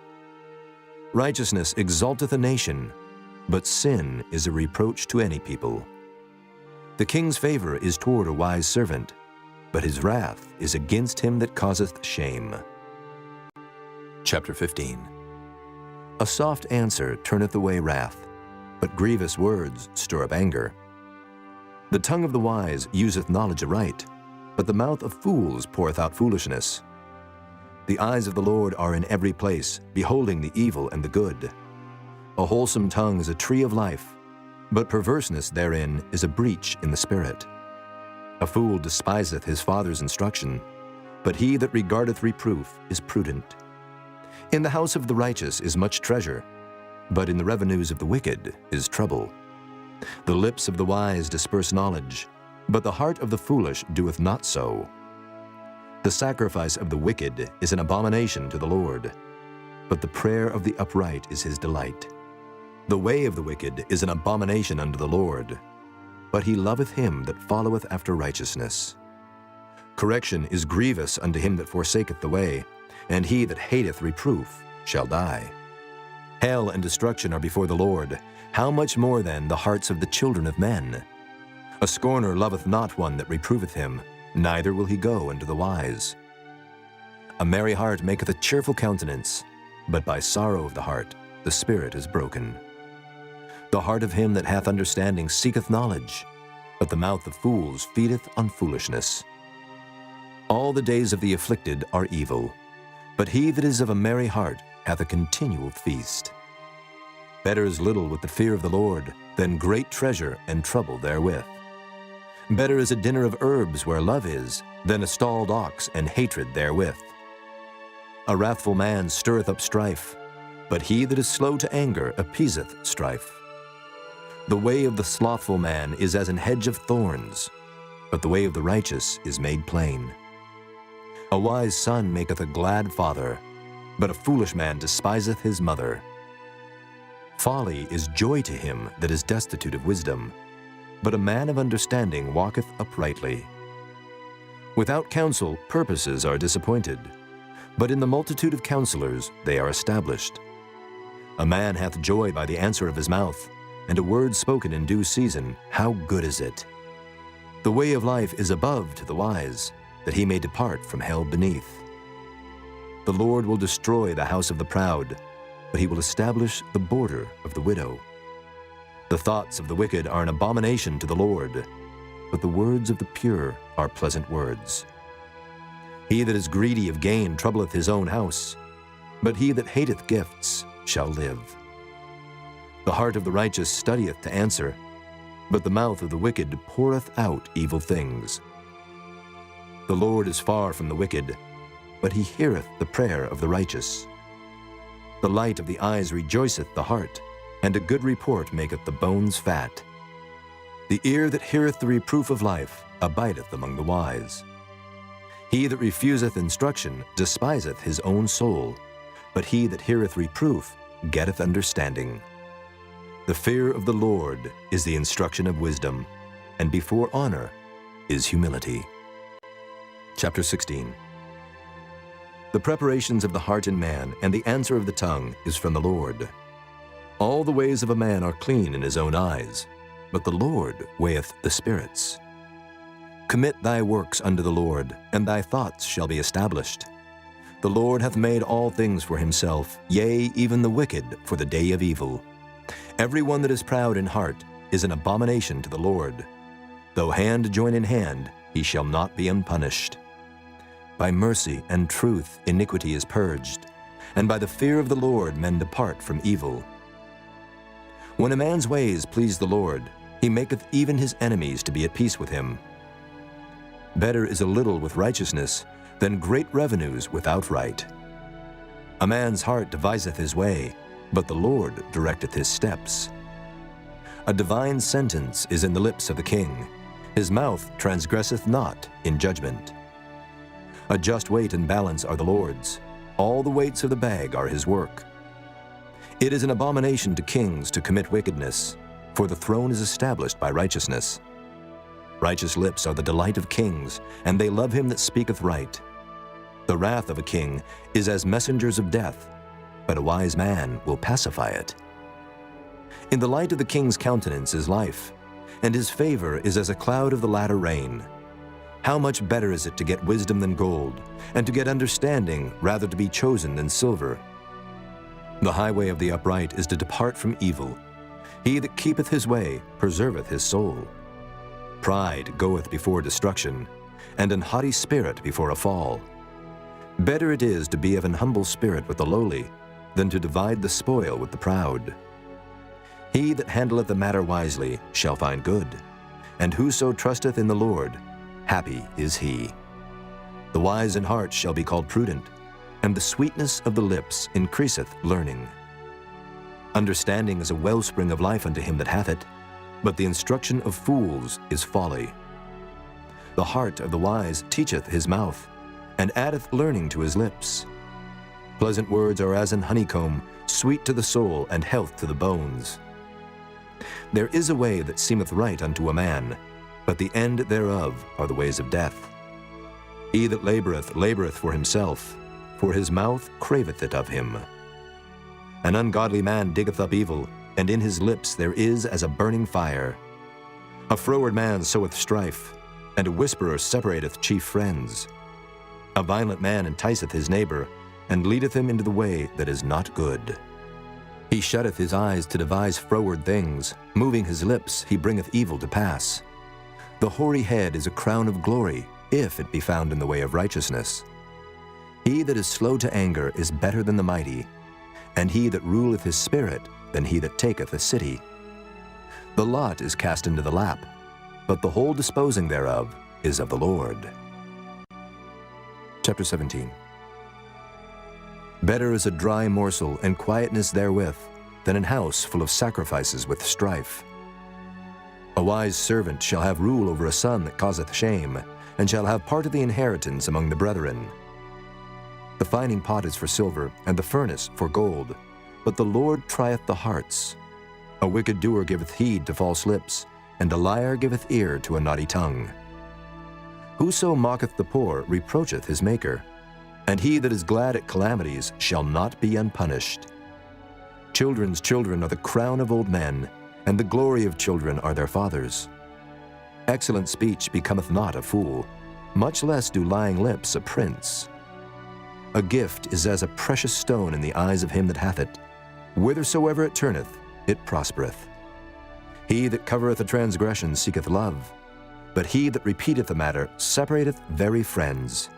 Righteousness exalteth a nation, but sin is a reproach to any people. The king's favor is toward a wise servant, but his wrath is against him that causeth shame. Chapter 15. A soft answer turneth away wrath, but grievous words stir up anger. The tongue of the wise useth knowledge aright, but the mouth of fools poureth out foolishness. The eyes of the Lord are in every place, beholding the evil and the good. A wholesome tongue is a tree of life, but perverseness therein is a breach in the spirit. A fool despiseth his father's instruction, but he that regardeth reproof is prudent. In the house of the righteous is much treasure, but in the revenues of the wicked is trouble. The lips of the wise disperse knowledge, but the heart of the foolish doeth not so. The sacrifice of the wicked is an abomination to the Lord, but the prayer of the upright is his delight. The way of the wicked is an abomination unto the Lord, but he loveth him that followeth after righteousness. Correction is grievous unto him that forsaketh the way, and he that hateth reproof shall die. Hell and destruction are before the Lord. How much more then the hearts of the children of men? A scorner loveth not one that reproveth him, neither will he go unto the wise. A merry heart maketh a cheerful countenance, but by sorrow of the heart the spirit is broken. The heart of him that hath understanding seeketh knowledge, but the mouth of fools feedeth on foolishness. All the days of the afflicted are evil, but he that is of a merry heart hath a continual feast. Better is little with the fear of the Lord than great treasure and trouble therewith. Better is a dinner of herbs where love is than a stalled ox and hatred therewith. A wrathful man stirreth up strife, but he that is slow to anger appeaseth strife. The way of the slothful man is as an hedge of thorns, but the way of the righteous is made plain. A wise son maketh a glad father, but a foolish man despiseth his mother. Folly is joy to him that is destitute of wisdom, but a man of understanding walketh uprightly. Without counsel purposes are disappointed, but in the multitude of counselors they are established. A man hath joy by the answer of his mouth, and a word spoken in due season, how good is it! The way of life is above to the wise, that he may depart from hell beneath. The Lord will destroy the house of the proud, but he will establish the border of the widow. The thoughts of the wicked are an abomination to the Lord, but the words of the pure are pleasant words. He that is greedy of gain troubleth his own house, but he that hateth gifts shall live. The heart of the righteous studieth to answer, but the mouth of the wicked poureth out evil things. The Lord is far from the wicked, but he heareth the prayer of the righteous. The light of the eyes rejoiceth the heart, and a good report maketh the bones fat. The ear that heareth the reproof of life abideth among the wise. He that refuseth instruction despiseth his own soul, but he that heareth reproof getteth understanding. The fear of the Lord is the instruction of wisdom, and before honor is humility. Chapter 16. The preparations of the heart in man and the answer of the tongue is from the Lord. All the ways of a man are clean in his own eyes, but the Lord weigheth the spirits. Commit thy works unto the Lord, and thy thoughts shall be established. The Lord hath made all things for himself, yea, even the wicked for the day of evil. Every one that is proud in heart is an abomination to the Lord. Though hand join in hand, he shall not be unpunished. By mercy and truth iniquity is purged, and by the fear of the Lord men depart from evil. When a man's ways please the Lord, he maketh even his enemies to be at peace with him. Better is a little with righteousness than great revenues without right. A man's heart deviseth his way, but the Lord directeth his steps. A divine sentence is in the lips of the king. His mouth transgresseth not in judgment. A just weight and balance are the Lord's. All the weights of the bag are his work. It is an abomination to kings to commit wickedness, for the throne is established by righteousness. Righteous lips are the delight of kings, and they love him that speaketh right. The wrath of a king is as messengers of death, but a wise man will pacify it. In the light of the king's countenance is life, and his favor is as a cloud of the latter rain. How much better is it to get wisdom than gold, and to get understanding rather to be chosen than silver? The highway of the upright is to depart from evil. He that keepeth his way preserveth his soul. Pride goeth before destruction, and an haughty spirit before a fall. Better it is to be of an humble spirit with the lowly, than to divide the spoil with the proud. He that handleth the matter wisely shall find good, and whoso trusteth in the Lord, happy is he. The wise in heart shall be called prudent, and the sweetness of the lips increaseth learning. Understanding is a wellspring of life unto him that hath it, but the instruction of fools is folly. The heart of the wise teacheth his mouth, and addeth learning to his lips. Pleasant words are as an honeycomb, sweet to the soul and health to the bones. There is a way that seemeth right unto a man, but the end thereof are the ways of death. He that laboureth, laboureth for himself, for his mouth craveth it of him. An ungodly man diggeth up evil, and in his lips there is as a burning fire. A froward man soweth strife, and a whisperer separateth chief friends. A violent man enticeth his neighbor, and leadeth him into the way that is not good. He shutteth his eyes to devise froward things, moving his lips he bringeth evil to pass. The hoary head is a crown of glory, if it be found in the way of righteousness. He that is slow to anger is better than the mighty, and he that ruleth his spirit than he that taketh a city. The lot is cast into the lap, but the whole disposing thereof is of the Lord. Chapter 17. Better is a dry morsel and quietness therewith than an house full of sacrifices with strife. A wise servant shall have rule over a son that causeth shame, and shall have part of the inheritance among the brethren. The fining pot is for silver, and the furnace for gold, but the Lord trieth the hearts. A wicked doer giveth heed to false lips, and a liar giveth ear to a naughty tongue. Whoso mocketh the poor reproacheth his Maker, and he that is glad at calamities shall not be unpunished. Children's children are the crown of old men, and the glory of children are their fathers. Excellent speech becometh not a fool, much less do lying lips a prince. A gift is as a precious stone in the eyes of him that hath it. Whithersoever it turneth, it prospereth. He that covereth a transgression seeketh love, but he that repeateth a matter separateth very friends.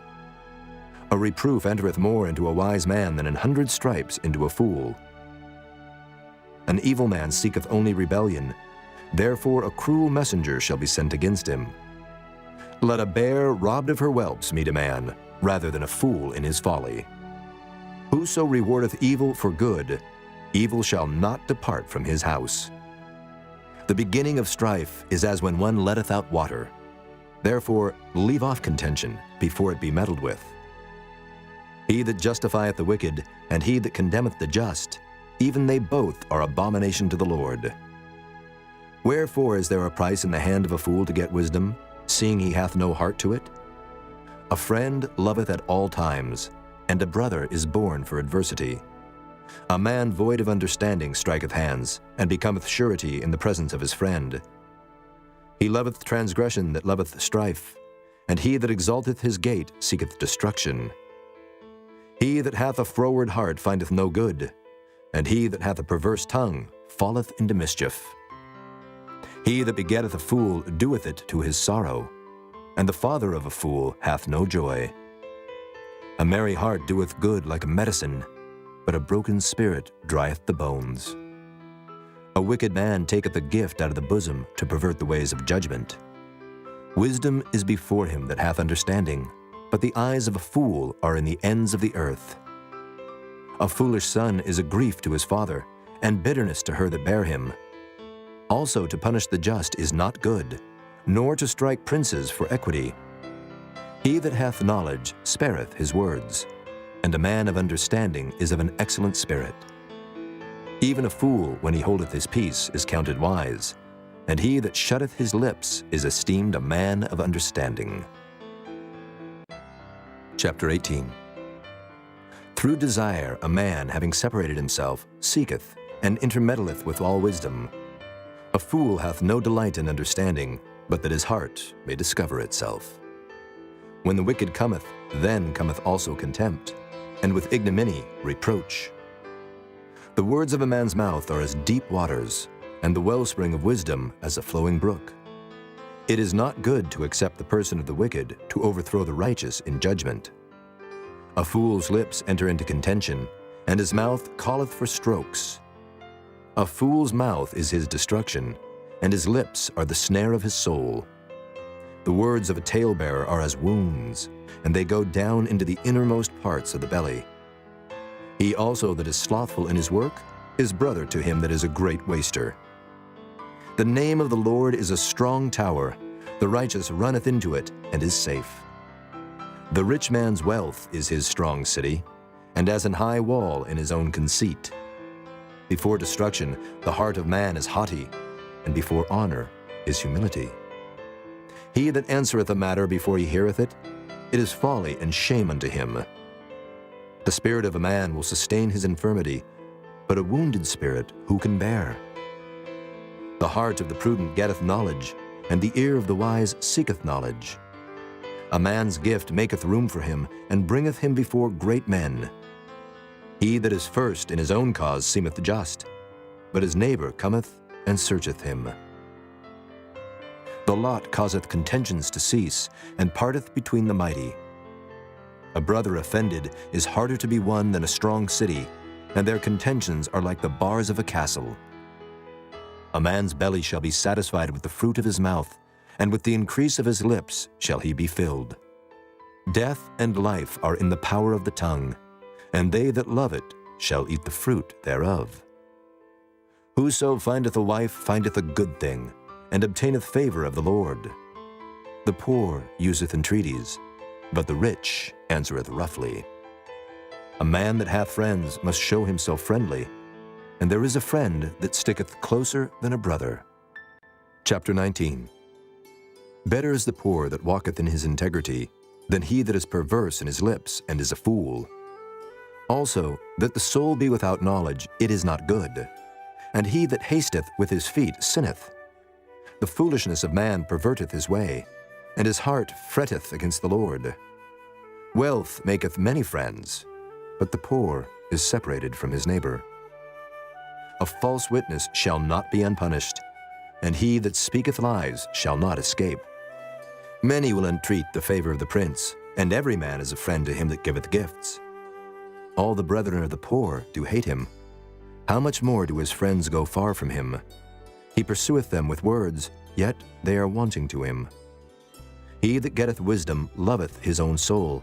A reproof entereth more into a wise man than 100 stripes into a fool. An evil man seeketh only rebellion, therefore a cruel messenger shall be sent against him. Let a bear robbed of her whelps meet a man, rather than a fool in his folly. Whoso rewardeth evil for good, evil shall not depart from his house. The beginning of strife is as when one letteth out water. Therefore leave off contention before it be meddled with. He that justifieth the wicked, and he that condemneth the just, even they both are abomination to the Lord. Wherefore is there a price in the hand of a fool to get wisdom, seeing he hath no heart to it? A friend loveth at all times, and a brother is born for adversity. A man void of understanding striketh hands, and becometh surety in the presence of his friend. He loveth transgression that loveth strife, and he that exalteth his gate seeketh destruction. He that hath a froward heart findeth no good, and he that hath a perverse tongue falleth into mischief. He that begetteth a fool doeth it to his sorrow, and the father of a fool hath no joy. A merry heart doeth good like a medicine, but a broken spirit drieth the bones. A wicked man taketh a gift out of the bosom to pervert the ways of judgment. Wisdom is before him that hath understanding, but the eyes of a fool are in the ends of the earth. A foolish son is a grief to his father, and bitterness to her that bare him. Also to punish the just is not good, nor to strike princes for equity. He that hath knowledge spareth his words, and a man of understanding is of an excellent spirit. Even a fool, when he holdeth his peace, is counted wise, and he that shutteth his lips is esteemed a man of understanding. Chapter 18. Through desire a man, having separated himself, seeketh, and intermeddleth with all wisdom. A fool hath no delight in understanding, but that his heart may discover itself. When the wicked cometh, then cometh also contempt, and with ignominy reproach. The words of a man's mouth are as deep waters, and the wellspring of wisdom as a flowing brook. It is not good to accept the person of the wicked, to overthrow the righteous in judgment. A fool's lips enter into contention, and his mouth calleth for strokes. A fool's mouth is his destruction, and his lips are the snare of his soul. The words of a talebearer are as wounds, and they go down into the innermost parts of the belly. He also that is slothful in his work is brother to him that is a great waster. The name of the Lord is a strong tower. The righteous runneth into it and is safe. The rich man's wealth is his strong city, and as an high wall in his own conceit. Before destruction, the heart of man is haughty, and before honor is humility. He that answereth a matter before he heareth it, it is folly and shame unto him. The spirit of a man will sustain his infirmity, but a wounded spirit who can bear? The heart of the prudent getteth knowledge, and the ear of the wise seeketh knowledge. A man's gift maketh room for him, and bringeth him before great men. He that is first in his own cause seemeth just, but his neighbor cometh and searcheth him. The lot causeth contentions to cease, and parteth between the mighty. A brother offended is harder to be won than a strong city, and their contentions are like the bars of a castle. A man's belly shall be satisfied with the fruit of his mouth, and with the increase of his lips shall he be filled. Death and life are in the power of the tongue, and they that love it shall eat the fruit thereof. Whoso findeth a wife findeth a good thing, and obtaineth favor of the Lord. The poor useth entreaties, but the rich answereth roughly. A man that hath friends must show himself friendly, and there is a friend that sticketh closer than a brother. Chapter 19. Better is the poor that walketh in his integrity, than he that is perverse in his lips and is a fool. Also, that the soul be without knowledge, it is not good, and he that hasteth with his feet sinneth. The foolishness of man perverteth his way, and his heart fretteth against the Lord. Wealth maketh many friends, but the poor is separated from his neighbor. A false witness shall not be unpunished, and he that speaketh lies shall not escape. Many will entreat the favor of the prince, and every man is a friend to him that giveth gifts. All the brethren of the poor do hate him. How much more do his friends go far from him? He pursueth them with words, yet they are wanting to him. He that getteth wisdom loveth his own soul.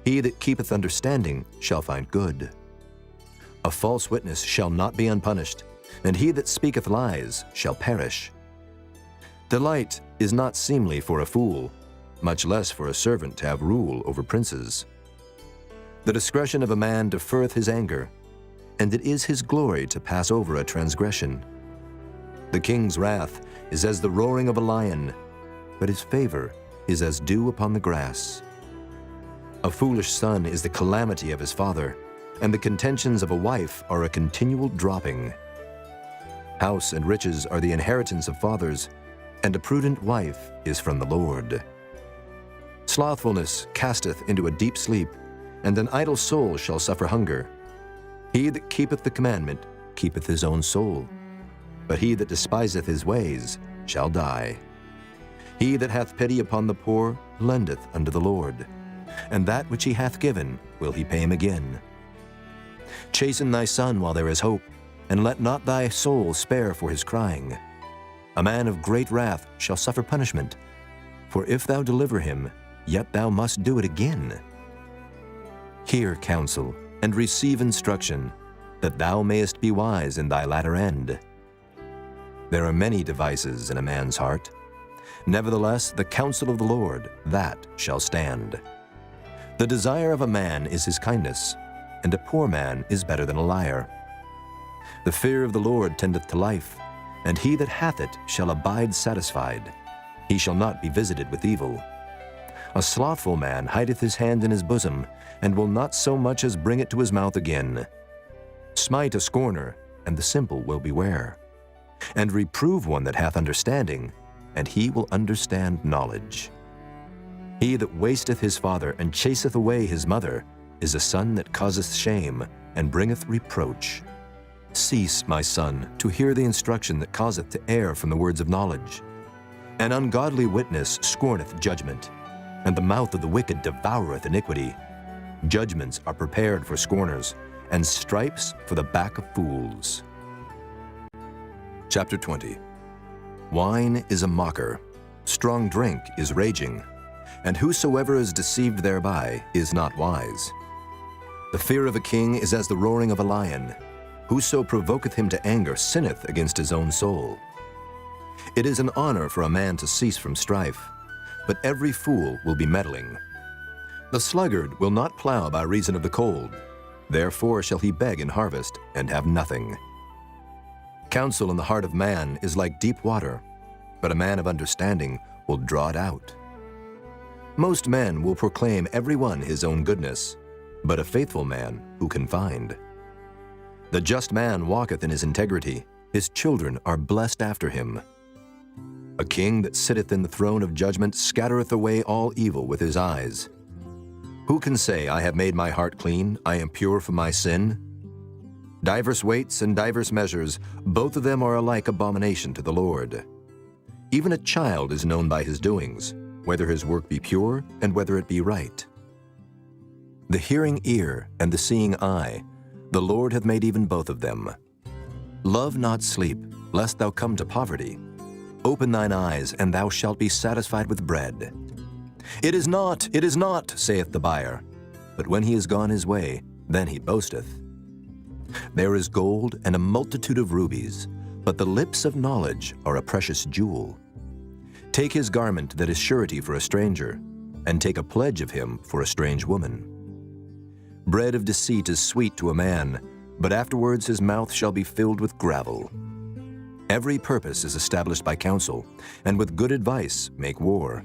He that keepeth understanding shall find good. A false witness shall not be unpunished, and he that speaketh lies shall perish. Delight is not seemly for a fool, much less for a servant to have rule over princes. The discretion of a man deferreth his anger, and it is his glory to pass over a transgression. The king's wrath is as the roaring of a lion, but his favor is as dew upon the grass. A foolish son is the calamity of his father, and the contentions of a wife are a continual dropping. House and riches are the inheritance of fathers, and a prudent wife is from the Lord. Slothfulness casteth into a deep sleep, and an idle soul shall suffer hunger. He that keepeth the commandment keepeth his own soul, but he that despiseth his ways shall die. He that hath pity upon the poor lendeth unto the Lord, and that which he hath given will he pay him again. Chasten thy son while there is hope, and let not thy soul spare for his crying. A man of great wrath shall suffer punishment, for if thou deliver him, yet thou must do it again. Hear counsel, and receive instruction, that thou mayest be wise in thy latter end. There are many devices in a man's heart. Nevertheless, the counsel of the Lord, that shall stand. The desire of a man is his kindness, and a poor man is better than a liar. The fear of the Lord tendeth to life, and he that hath it shall abide satisfied. He shall not be visited with evil. A slothful man hideth his hand in his bosom, and will not so much as bring it to his mouth again. Smite a scorner, and the simple will beware. And reprove one that hath understanding, and he will understand knowledge. He that wasteth his father and chaseth away his mother is a son that causeth shame and bringeth reproach. Cease, my son, to hear the instruction that causeth to err from the words of knowledge. An ungodly witness scorneth judgment, and the mouth of the wicked devoureth iniquity. Judgments are prepared for scorners, and stripes for the back of fools. Chapter 20. Wine is a mocker, strong drink is raging, and whosoever is deceived thereby is not wise. The fear of a king is as the roaring of a lion. Whoso provoketh him to anger sinneth against his own soul. It is an honor for a man to cease from strife, but every fool will be meddling. The sluggard will not plow by reason of the cold, therefore shall he beg in harvest and have nothing. Counsel in the heart of man is like deep water, but a man of understanding will draw it out. Most men will proclaim every one his own goodness, but a faithful man who can find? The just man walketh in his integrity. His children are blessed after him. A king that sitteth in the throne of judgment scattereth away all evil with his eyes. Who can say, I have made my heart clean, I am pure from my sin? Divers weights and divers measures, both of them are alike abomination to the Lord. Even a child is known by his doings, whether his work be pure and whether it be right. The hearing ear and the seeing eye, the Lord hath made even both of them. Love not sleep, lest thou come to poverty. Open thine eyes, and thou shalt be satisfied with bread. It is not, saith the buyer. But when he is gone his way, then he boasteth. There is gold and a multitude of rubies, but the lips of knowledge are a precious jewel. Take his garment that is surety for a stranger, and take a pledge of him for a strange woman. Bread of deceit is sweet to a man, but afterwards his mouth shall be filled with gravel. Every purpose is established by counsel, and with good advice make war.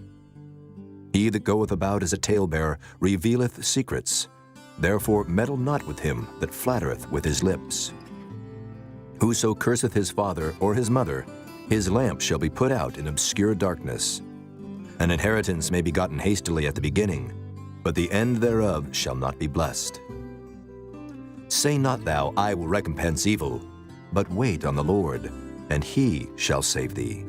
He that goeth about as a talebearer revealeth secrets. Therefore meddle not with him that flattereth with his lips. Whoso curseth his father or his mother, his lamp shall be put out in obscure darkness. An inheritance may be gotten hastily at the beginning, but the end thereof shall not be blessed. Say not thou, I will recompense evil, but wait on the Lord, and he shall save thee.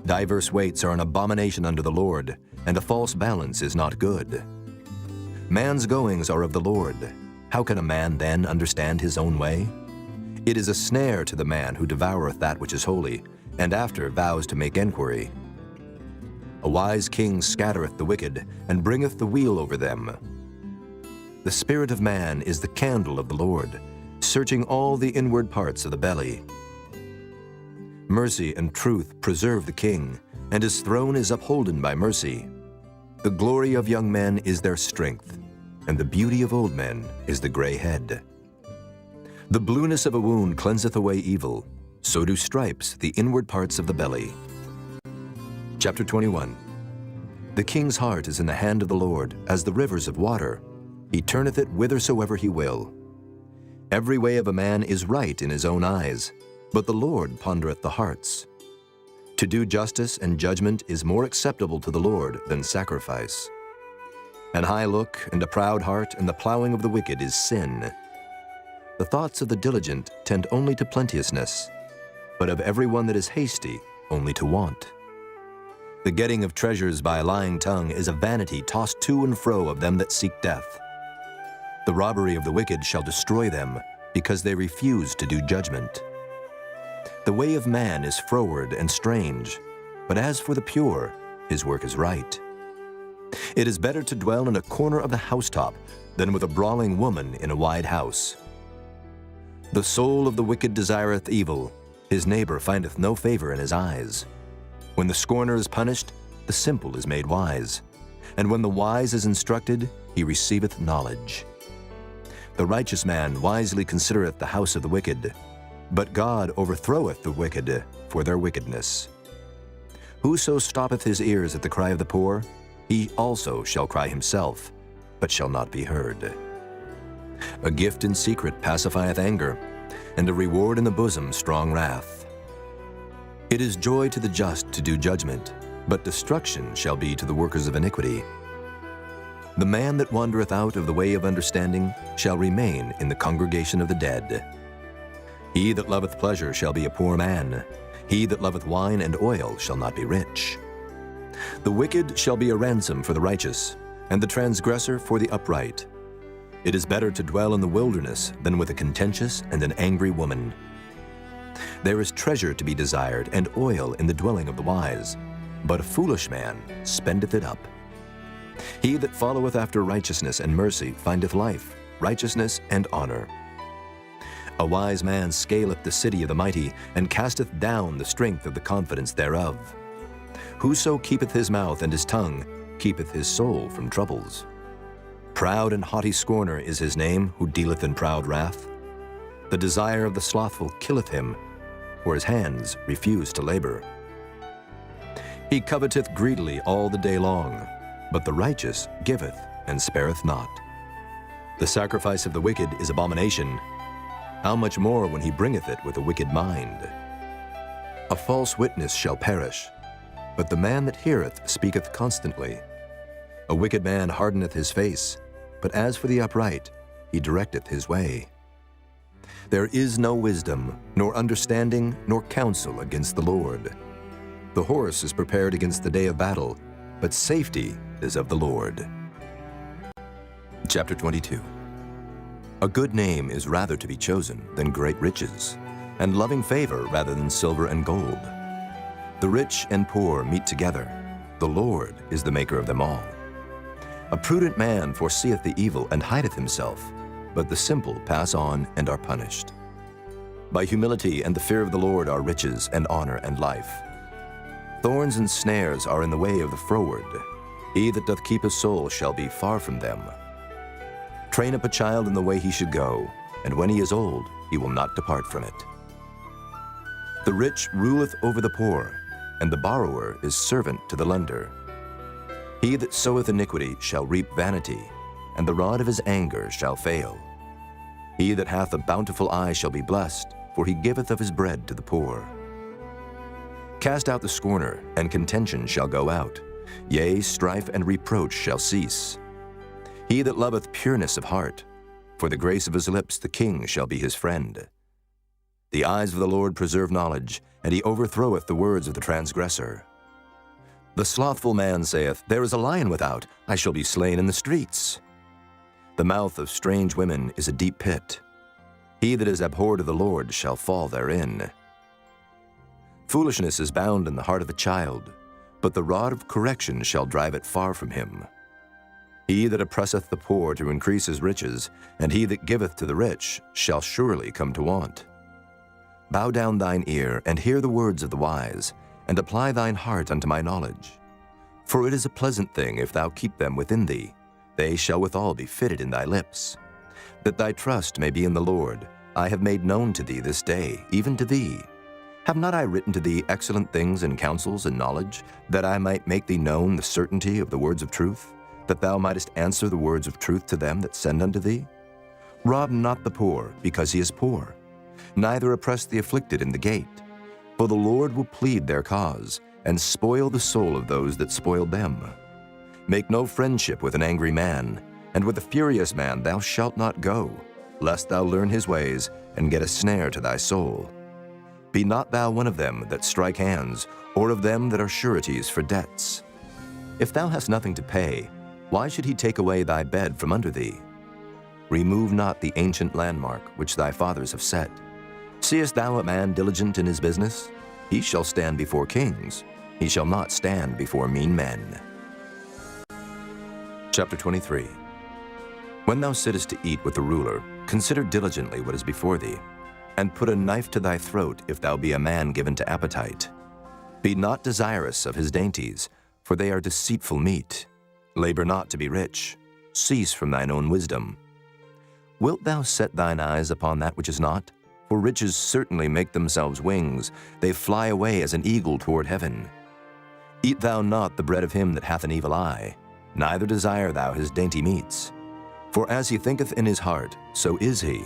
Diverse weights are an abomination unto the Lord, and a false balance is not good. Man's goings are of the Lord. How can a man then understand his own way? It is a snare to the man who devoureth that which is holy, and after vows to make enquiry. A wise king scattereth the wicked, and bringeth the weal over them. The spirit of man is the candle of the Lord, searching all the inward parts of the belly. Mercy and truth preserve the king, and his throne is upholden by mercy. The glory of young men is their strength, and the beauty of old men is the gray head. The blueness of a wound cleanseth away evil, so do stripes the inward parts of the belly. Chapter 21. The king's heart is in the hand of the Lord, as the rivers of water. He turneth it whithersoever he will. Every way of a man is right in his own eyes, but the Lord pondereth the hearts. To do justice and judgment is more acceptable to the Lord than sacrifice. An high look and a proud heart and the plowing of the wicked is sin. The thoughts of the diligent tend only to plenteousness, but of every one that is hasty only to want. The getting of treasures by a lying tongue is a vanity tossed to and fro of them that seek death. The robbery of the wicked shall destroy them, because they refuse to do judgment. The way of man is froward and strange, but as for the pure, his work is right. It is better to dwell in a corner of the housetop than with a brawling woman in a wide house. The soul of the wicked desireth evil, his neighbor findeth no favor in his eyes. When the scorner is punished, the simple is made wise, and when the wise is instructed, he receiveth knowledge. The righteous man wisely considereth the house of the wicked, but God overthroweth the wicked for their wickedness. Whoso stoppeth his ears at the cry of the poor, he also shall cry himself, but shall not be heard. A gift in secret pacifieth anger, and a reward in the bosom strong wrath. It is joy to the just to do judgment, but destruction shall be to the workers of iniquity. The man that wandereth out of the way of understanding shall remain in the congregation of the dead. He that loveth pleasure shall be a poor man. He that loveth wine and oil shall not be rich. The wicked shall be a ransom for the righteous, and the transgressor for the upright. It is better to dwell in the wilderness than with a contentious and an angry woman. There is treasure to be desired, and oil in the dwelling of the wise, but a foolish man spendeth it up. He that followeth after righteousness and mercy findeth life, righteousness, and honor. A wise man scaleth the city of the mighty, and casteth down the strength of the confidence thereof. Whoso keepeth his mouth and his tongue keepeth his soul from troubles. Proud and haughty scorner is his name, who dealeth in proud wrath. The desire of the slothful killeth him, for his hands refuse to labor. He coveteth greedily all the day long, but the righteous giveth and spareth not. The sacrifice of the wicked is abomination. How much more when he bringeth it with a wicked mind? A false witness shall perish, but the man that heareth speaketh constantly. A wicked man hardeneth his face, but as for the upright, he directeth his way. There is no wisdom, nor understanding, nor counsel against the Lord. The horse is prepared against the day of battle, but safety is of the Lord. Chapter 22. A good name is rather to be chosen than great riches, and loving favor rather than silver and gold. The rich and poor meet together. The Lord is the maker of them all. A prudent man foreseeth the evil and hideth himself, but the simple pass on and are punished. By humility and the fear of the Lord are riches and honor and life. Thorns and snares are in the way of the froward. He that doth keep his soul shall be far from them. Train up a child in the way he should go, and when he is old, he will not depart from it. The rich ruleth over the poor, and the borrower is servant to the lender. He that soweth iniquity shall reap vanity, and the rod of his anger shall fail. He that hath a bountiful eye shall be blessed, for he giveth of his bread to the poor. Cast out the scorner, and contention shall go out. Yea, strife and reproach shall cease. He that loveth pureness of heart, for the grace of his lips the king shall be his friend. The eyes of the Lord preserve knowledge, and he overthroweth the words of the transgressor. The slothful man saith, There is a lion without, I shall be slain in the streets. The mouth of strange women is a deep pit. He that is abhorred of the Lord shall fall therein. Foolishness is bound in the heart of a child, but the rod of correction shall drive it far from him. He that oppresseth the poor to increase his riches, and he that giveth to the rich, shall surely come to want. Bow down thine ear, and hear the words of the wise, and apply thine heart unto my knowledge. For it is a pleasant thing if thou keep them within thee. They shall withal be fitted in thy lips. That thy trust may be in the Lord, I have made known to thee this day, even to thee. Have not I written to thee excellent things and counsels and knowledge, that I might make thee known the certainty of the words of truth, that thou mightest answer the words of truth to them that send unto thee? Rob not the poor, because he is poor, neither oppress the afflicted in the gate. For the Lord will plead their cause, and spoil the soul of those that spoiled them. Make no friendship with an angry man, and with a furious man thou shalt not go, lest thou learn his ways, and get a snare to thy soul. Be not thou one of them that strike hands, or of them that are sureties for debts. If thou hast nothing to pay, why should he take away thy bed from under thee? Remove not the ancient landmark which thy fathers have set. Seest thou a man diligent in his business? He shall stand before kings. He shall not stand before mean men. Chapter 23. When thou sittest to eat with the ruler, consider diligently what is before thee, and put a knife to thy throat if thou be a man given to appetite. Be not desirous of his dainties, for they are deceitful meat. Labor not to be rich. Cease from thine own wisdom. Wilt thou set thine eyes upon that which is not? For riches certainly make themselves wings. They fly away as an eagle toward heaven. Eat thou not the bread of him that hath an evil eye, neither desire thou his dainty meats. For as he thinketh in his heart, so is he.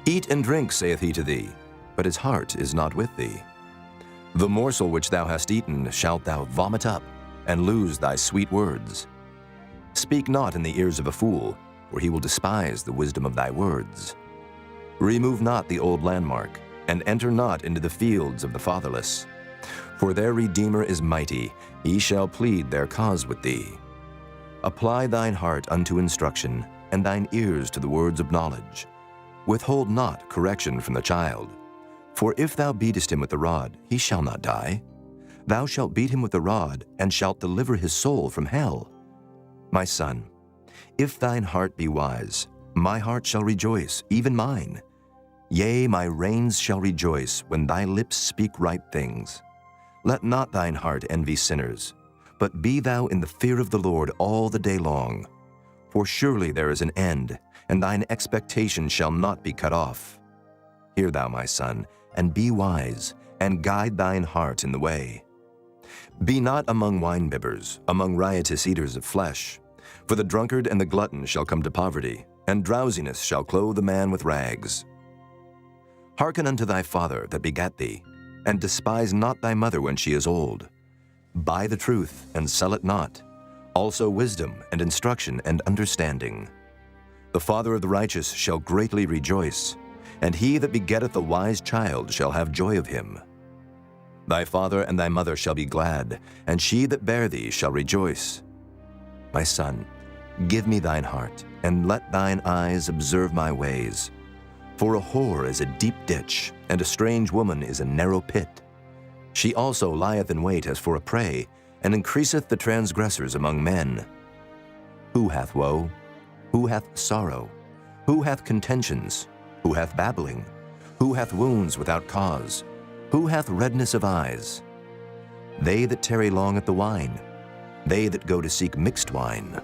Eat and drink, saith he to thee, but his heart is not with thee. The morsel which thou hast eaten shalt thou vomit up, and lose thy sweet words. Speak not in the ears of a fool, for he will despise the wisdom of thy words. Remove not the old landmark, and enter not into the fields of the fatherless. For their Redeemer is mighty, he shall plead their cause with thee. Apply thine heart unto instruction, and thine ears to the words of knowledge. Withhold not correction from the child. For if thou beatest him with the rod, he shall not die. Thou shalt beat him with the rod, and shalt deliver his soul from hell. My son, if thine heart be wise, my heart shall rejoice, even mine. Yea, my reins shall rejoice when thy lips speak right things. Let not thine heart envy sinners, but be thou in the fear of the Lord all the day long. For surely there is an end, and thine expectation shall not be cut off. Hear thou, my son, and be wise, and guide thine heart in the way. Be not among winebibbers, among riotous eaters of flesh. For the drunkard and the glutton shall come to poverty, and drowsiness shall clothe the man with rags. Hearken unto thy father that begat thee, and despise not thy mother when she is old. Buy the truth, and sell it not, also wisdom, and instruction, and understanding. The father of the righteous shall greatly rejoice, and he that begetteth a wise child shall have joy of him. Thy father and thy mother shall be glad, and she that bare thee shall rejoice. My son, give me thine heart, and let thine eyes observe my ways. For a whore is a deep ditch, and a strange woman is a narrow pit. She also lieth in wait as for a prey, and increaseth the transgressors among men. Who hath woe? Who hath sorrow? Who hath contentions? Who hath babbling? Who hath wounds without cause? Who hath redness of eyes? They that tarry long at the wine, they that go to seek mixed wine.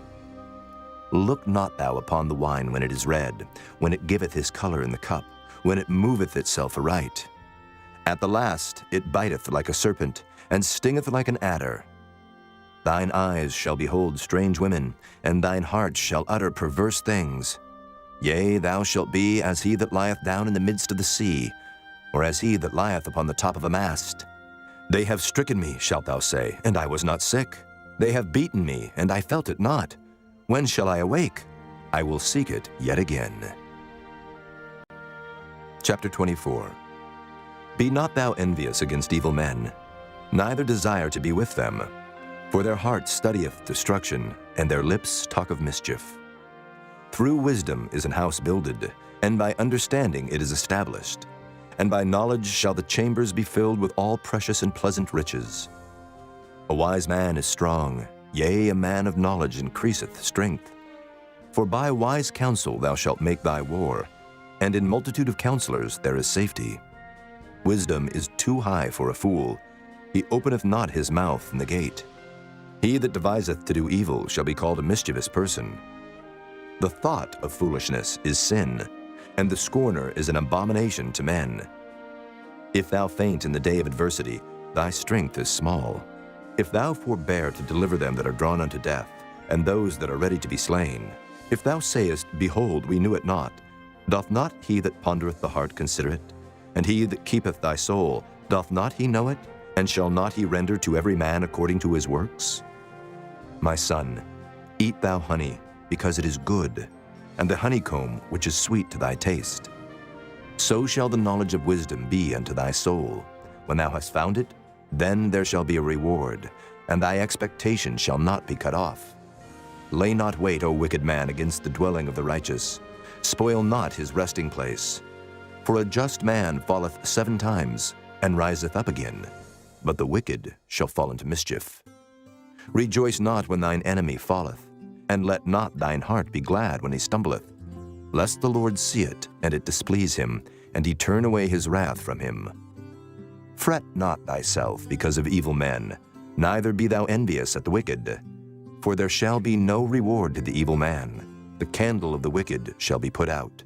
Look not thou upon the wine when it is red, when it giveth his color in the cup, when it moveth itself aright. At the last it biteth like a serpent, and stingeth like an adder. Thine eyes shall behold strange women, and thine heart shall utter perverse things. Yea, thou shalt be as he that lieth down in the midst of the sea, or as he that lieth upon the top of a mast. They have stricken me, shalt thou say, and I was not sick. They have beaten me, and I felt it not. When shall I awake? I will seek it yet again. Chapter 24. Be not thou envious against evil men, neither desire to be with them. For their heart studieth destruction, and their lips talk of mischief. Through wisdom is an house builded, and by understanding it is established. And by knowledge shall the chambers be filled with all precious and pleasant riches. A wise man is strong, yea, a man of knowledge increaseth strength. For by wise counsel thou shalt make thy war, and in multitude of counselors there is safety. Wisdom is too high for a fool. He openeth not his mouth in the gate. He that deviseth to do evil shall be called a mischievous person. The thought of foolishness is sin, and the scorner is an abomination to men. If thou faint in the day of adversity, thy strength is small. If thou forbear to deliver them that are drawn unto death, and those that are ready to be slain, if thou sayest, Behold, we knew it not, doth not he that pondereth the heart consider it? And he that keepeth thy soul, doth not he know it? And shall not he render to every man according to his works? My son, eat thou honey, because it is good, and the honeycomb which is sweet to thy taste. So shall the knowledge of wisdom be unto thy soul. When thou hast found it, then there shall be a reward, and thy expectation shall not be cut off. Lay not wait, O wicked man, against the dwelling of the righteous. Spoil not his resting place. For a just man falleth 7 times, and riseth up again, but the wicked shall fall into mischief. Rejoice not when thine enemy falleth, and let not thine heart be glad when he stumbleth, lest the Lord see it, and it displease him, and he turn away his wrath from him. Fret not thyself because of evil men, neither be thou envious at the wicked. For there shall be no reward to the evil man. The candle of the wicked shall be put out.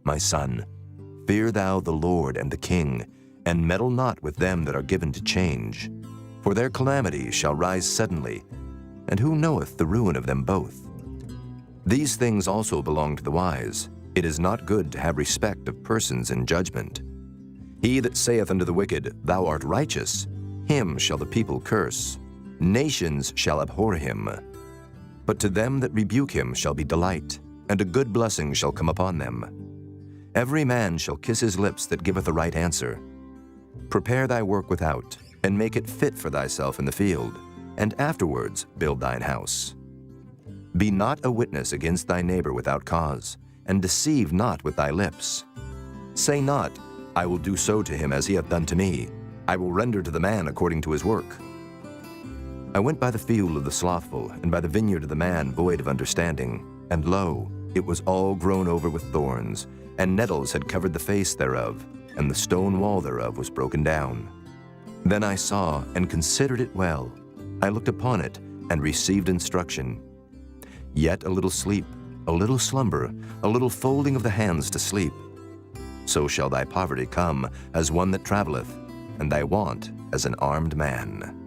My son, fear thou the Lord and the king, and meddle not with them that are given to change. For their calamity shall rise suddenly, and who knoweth the ruin of them both? These things also belong to the wise. It is not good to have respect of persons in judgment. He that saith unto the wicked, Thou art righteous, him shall the people curse. Nations shall abhor him. But to them that rebuke him shall be delight, and a good blessing shall come upon them. Every man shall kiss his lips that giveth a right answer. Prepare thy work without, and make it fit for thyself in the field, and afterwards build thine house. Be not a witness against thy neighbor without cause, and deceive not with thy lips. Say not, I will do so to him as he hath done to me. I will render to the man according to his work. I went by the field of the slothful, and by the vineyard of the man void of understanding, and lo, it was all grown over with thorns, and nettles had covered the face thereof, and the stone wall thereof was broken down. Then I saw and considered it well. I looked upon it, and received instruction. Yet a little sleep, a little slumber, a little folding of the hands to sleep. So shall thy poverty come as one that travelleth, and thy want as an armed man.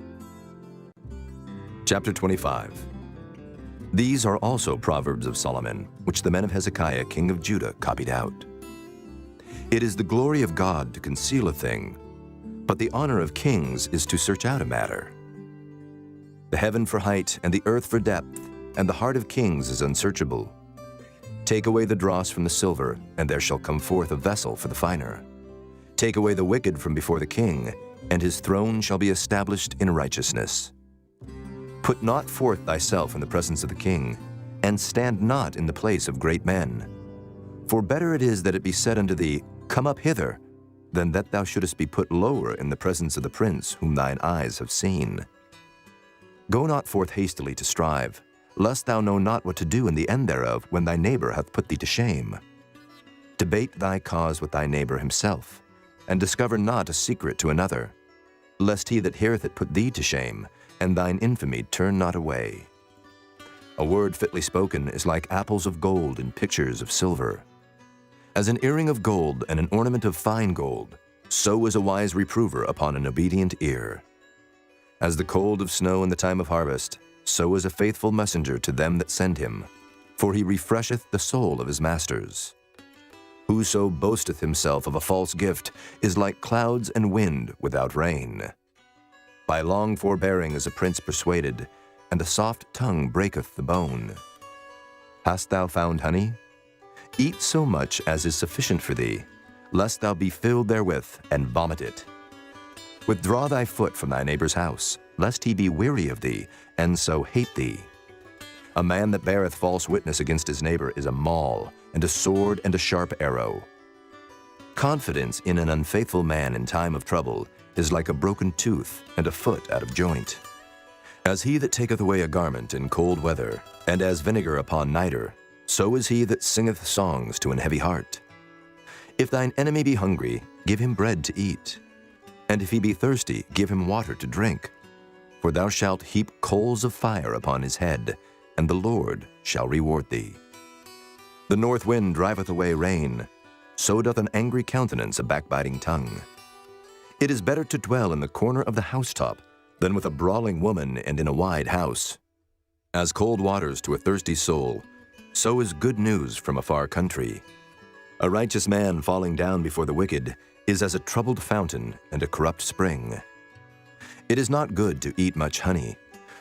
Chapter 25. These are also Proverbs of Solomon, which the men of Hezekiah king of Judah copied out. It is the glory of God to conceal a thing, but the honor of kings is to search out a matter. The heaven for height and the earth for depth, and the heart of kings is unsearchable. Take away the dross from the silver, and there shall come forth a vessel for the finer. Take away the wicked from before the king, and his throne shall be established in righteousness. Put not forth thyself in the presence of the king, and stand not in the place of great men. For better it is that it be said unto thee, Come up hither, than that thou shouldest be put lower in the presence of the prince whom thine eyes have seen. Go not forth hastily to strive, lest thou know not what to do in the end thereof when thy neighbor hath put thee to shame. Debate thy cause with thy neighbor himself, and discover not a secret to another, lest he that heareth it put thee to shame, and thine infamy turn not away. A word fitly spoken is like apples of gold in pictures of silver. As an earring of gold and an ornament of fine gold, so is a wise reprover upon an obedient ear. As the cold of snow in the time of harvest, so is a faithful messenger to them that send him, for he refresheth the soul of his masters. Whoso boasteth himself of a false gift is like clouds and wind without rain. By long forbearing is a prince persuaded, and the soft tongue breaketh the bone. Hast thou found honey? Eat so much as is sufficient for thee, lest thou be filled therewith and vomit it. Withdraw thy foot from thy neighbor's house, lest he be weary of thee, and so hate thee. A man that beareth false witness against his neighbor is a maul, and a sword and a sharp arrow. Confidence in an unfaithful man in time of trouble is like a broken tooth and a foot out of joint. As he that taketh away a garment in cold weather, and as vinegar upon nitre, so is he that singeth songs to an heavy heart. If thine enemy be hungry, give him bread to eat. And if he be thirsty, give him water to drink. For thou shalt heap coals of fire upon his head, and the Lord shall reward thee. The north wind driveth away rain, so doth an angry countenance a backbiting tongue. It is better to dwell in the corner of the housetop than with a brawling woman and in a wide house. As cold waters to a thirsty soul, so is good news from a far country. A righteous man falling down before the wicked is as a troubled fountain and a corrupt spring. It is not good to eat much honey,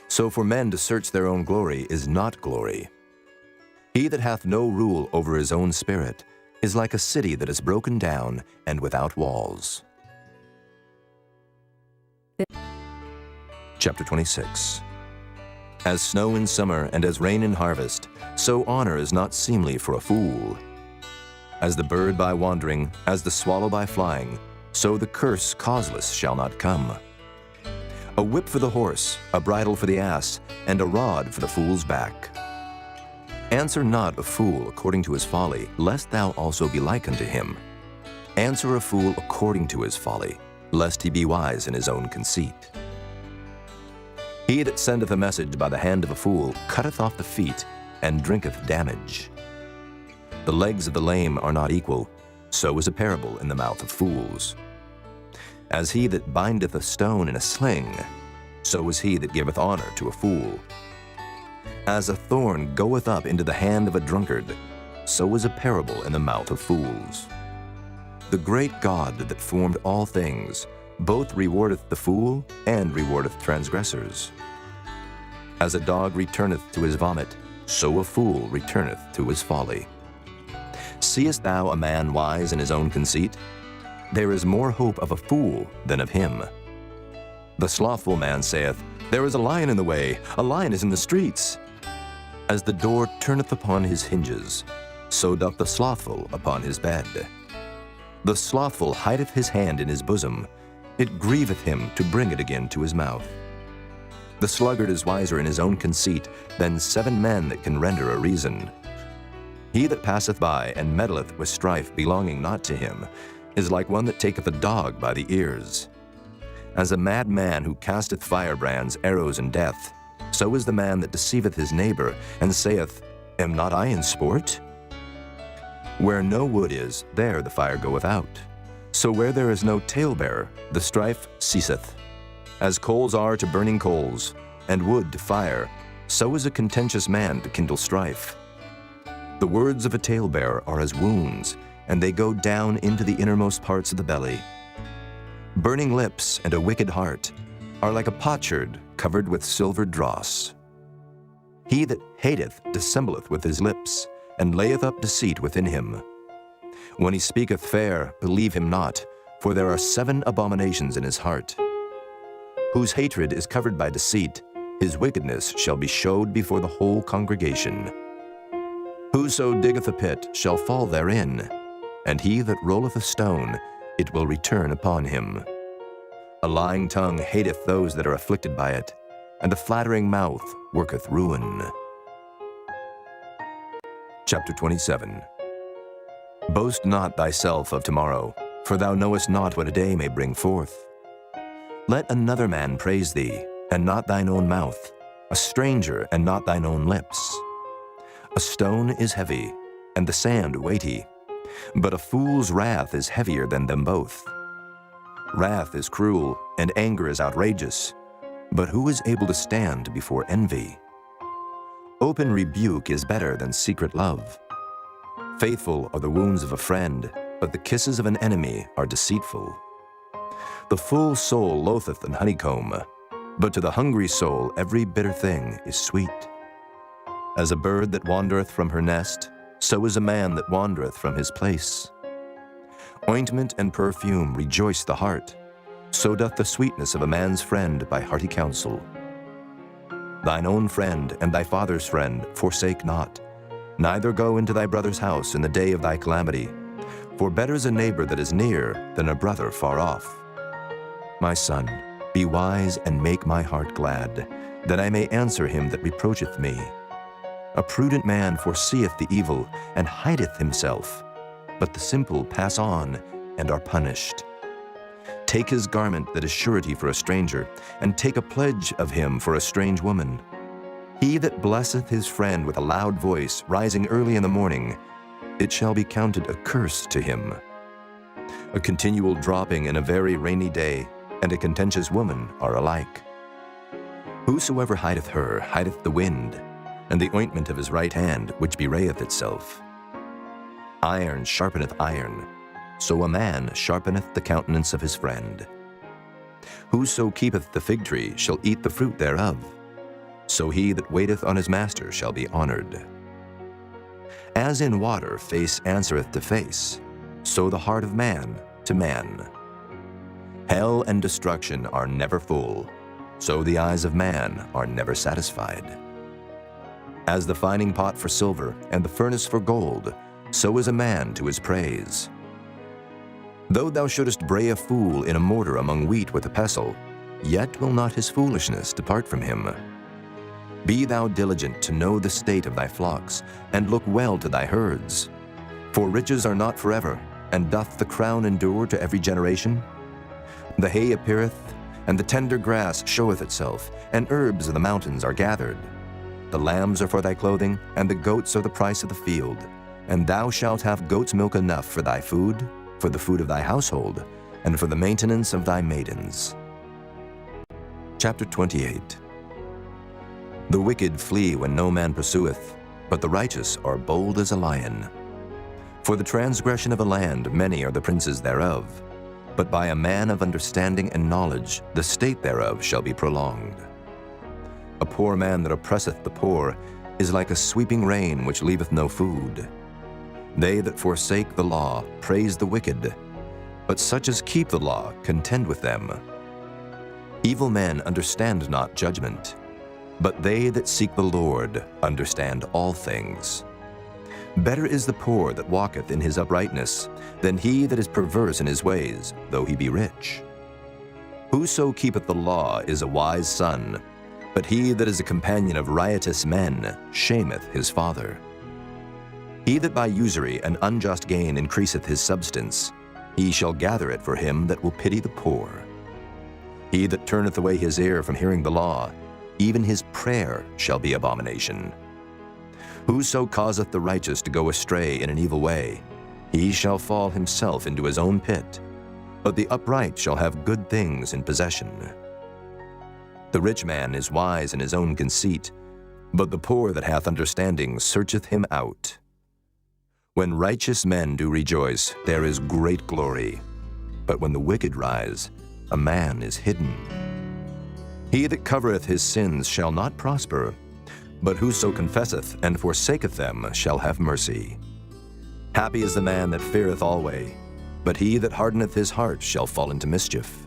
so for men to search their own glory is not glory. He that hath no rule over his own spirit is like a city that is broken down and without walls. Chapter 26. As snow in summer and as rain in harvest, so honor is not seemly for a fool. As the bird by wandering, as the swallow by flying, so the curse causeless shall not come. A whip for the horse, a bridle for the ass, and a rod for the fool's back. Answer not a fool according to his folly, lest thou also be like unto him. Answer a fool according to his folly, lest he be wise in his own conceit. He that sendeth a message by the hand of a fool cutteth off the feet, and drinketh damage. The legs of the lame are not equal, so is a parable in the mouth of fools. As he that bindeth a stone in a sling, so is he that giveth honor to a fool. As a thorn goeth up into the hand of a drunkard, so is a parable in the mouth of fools. The great God that formed all things both rewardeth the fool and rewardeth transgressors. As a dog returneth to his vomit, so a fool returneth to his folly. Seest thou a man wise in his own conceit? There is more hope of a fool than of him. The slothful man saith, There is a lion in the way, a lion is in the streets. As the door turneth upon his hinges, so doth the slothful upon his bed. The slothful hideth his hand in his bosom, it grieveth him to bring it again to his mouth. The sluggard is wiser in his own conceit than 7 men that can render a reason. He that passeth by and meddleth with strife belonging not to him is like one that taketh a dog by the ears. As a mad man who casteth firebrands, arrows, and death, so is the man that deceiveth his neighbor, and saith, Am not I in sport? Where no wood is, there the fire goeth out. So where there is no talebearer, the strife ceaseth. As coals are to burning coals, and wood to fire, so is a contentious man to kindle strife. The words of a talebearer are as wounds, and they go down into the innermost parts of the belly. Burning lips and a wicked heart are like a potsherd covered with silver dross. He that hateth dissembleth with his lips, and layeth up deceit within him. When he speaketh fair, believe him not, for there are 7 abominations in his heart. Whose hatred is covered by deceit, his wickedness shall be showed before the whole congregation. Whoso diggeth a pit shall fall therein, and he that rolleth a stone, it will return upon him. A lying tongue hateth those that are afflicted by it, and a flattering mouth worketh ruin. Chapter 27. Boast not thyself of tomorrow, for thou knowest not what a day may bring forth. Let another man praise thee, and not thine own mouth, a stranger, and not thine own lips. A stone is heavy, and the sand weighty, but a fool's wrath is heavier than them both. Wrath is cruel, and anger is outrageous, but who is able to stand before envy? Open rebuke is better than secret love. Faithful are the wounds of a friend, but the kisses of an enemy are deceitful. The full soul loatheth an honeycomb, but to the hungry soul every bitter thing is sweet. As a bird that wandereth from her nest, so is a man that wandereth from his place. Ointment and perfume rejoice the heart, so doth the sweetness of a man's friend by hearty counsel. Thine own friend and thy father's friend forsake not, neither go into thy brother's house in the day of thy calamity, for better is a neighbor that is near than a brother far off. My son, be wise and make my heart glad, that I may answer him that reproacheth me. A prudent man foreseeth the evil, and hideth himself, but the simple pass on and are punished. Take his garment that is surety for a stranger, and take a pledge of him for a strange woman. He that blesseth his friend with a loud voice, rising early in the morning, it shall be counted a curse to him. A continual dropping in a very rainy day, and a contentious woman are alike. Whosoever hideth her hideth the wind, and the ointment of his right hand, which bewrayeth itself. Iron sharpeneth iron, so a man sharpeneth the countenance of his friend. Whoso keepeth the fig tree shall eat the fruit thereof, so he that waiteth on his master shall be honored. As in water face answereth to face, so the heart of man to man. Hell and destruction are never full, so the eyes of man are never satisfied. As the fining pot for silver and the furnace for gold, so is a man to his praise. Though thou shouldest bray a fool in a mortar among wheat with a pestle, yet will not his foolishness depart from him. Be thou diligent to know the state of thy flocks, and look well to thy herds. For riches are not forever, and doth the crown endure to every generation? The hay appeareth, and the tender grass showeth itself, and herbs of the mountains are gathered. The lambs are for thy clothing, and the goats are the price of the field. And thou shalt have goat's milk enough for thy food, for the food of thy household, and for the maintenance of thy maidens. Chapter 28. The wicked flee when no man pursueth, but the righteous are bold as a lion. For the transgression of a land many are the princes thereof, but by a man of understanding and knowledge the state thereof shall be prolonged. A poor man that oppresseth the poor is like a sweeping rain which leaveth no food. They that forsake the law praise the wicked, but such as keep the law contend with them. Evil men understand not judgment, but they that seek the Lord understand all things. Better is the poor that walketh in his uprightness than he that is perverse in his ways, though he be rich. Whoso keepeth the law is a wise son, but he that is a companion of riotous men shameth his father. He that by usury and unjust gain increaseth his substance, he shall gather it for him that will pity the poor. He that turneth away his ear from hearing the law, even his prayer shall be abomination. Whoso causeth the righteous to go astray in an evil way, he shall fall himself into his own pit, but the upright shall have good things in possession. The rich man is wise in his own conceit, but the poor that hath understanding searcheth him out. When righteous men do rejoice, there is great glory. But when the wicked rise, a man is hidden. He that covereth his sins shall not prosper, but whoso confesseth and forsaketh them shall have mercy. Happy is the man that feareth alway, but he that hardeneth his heart shall fall into mischief.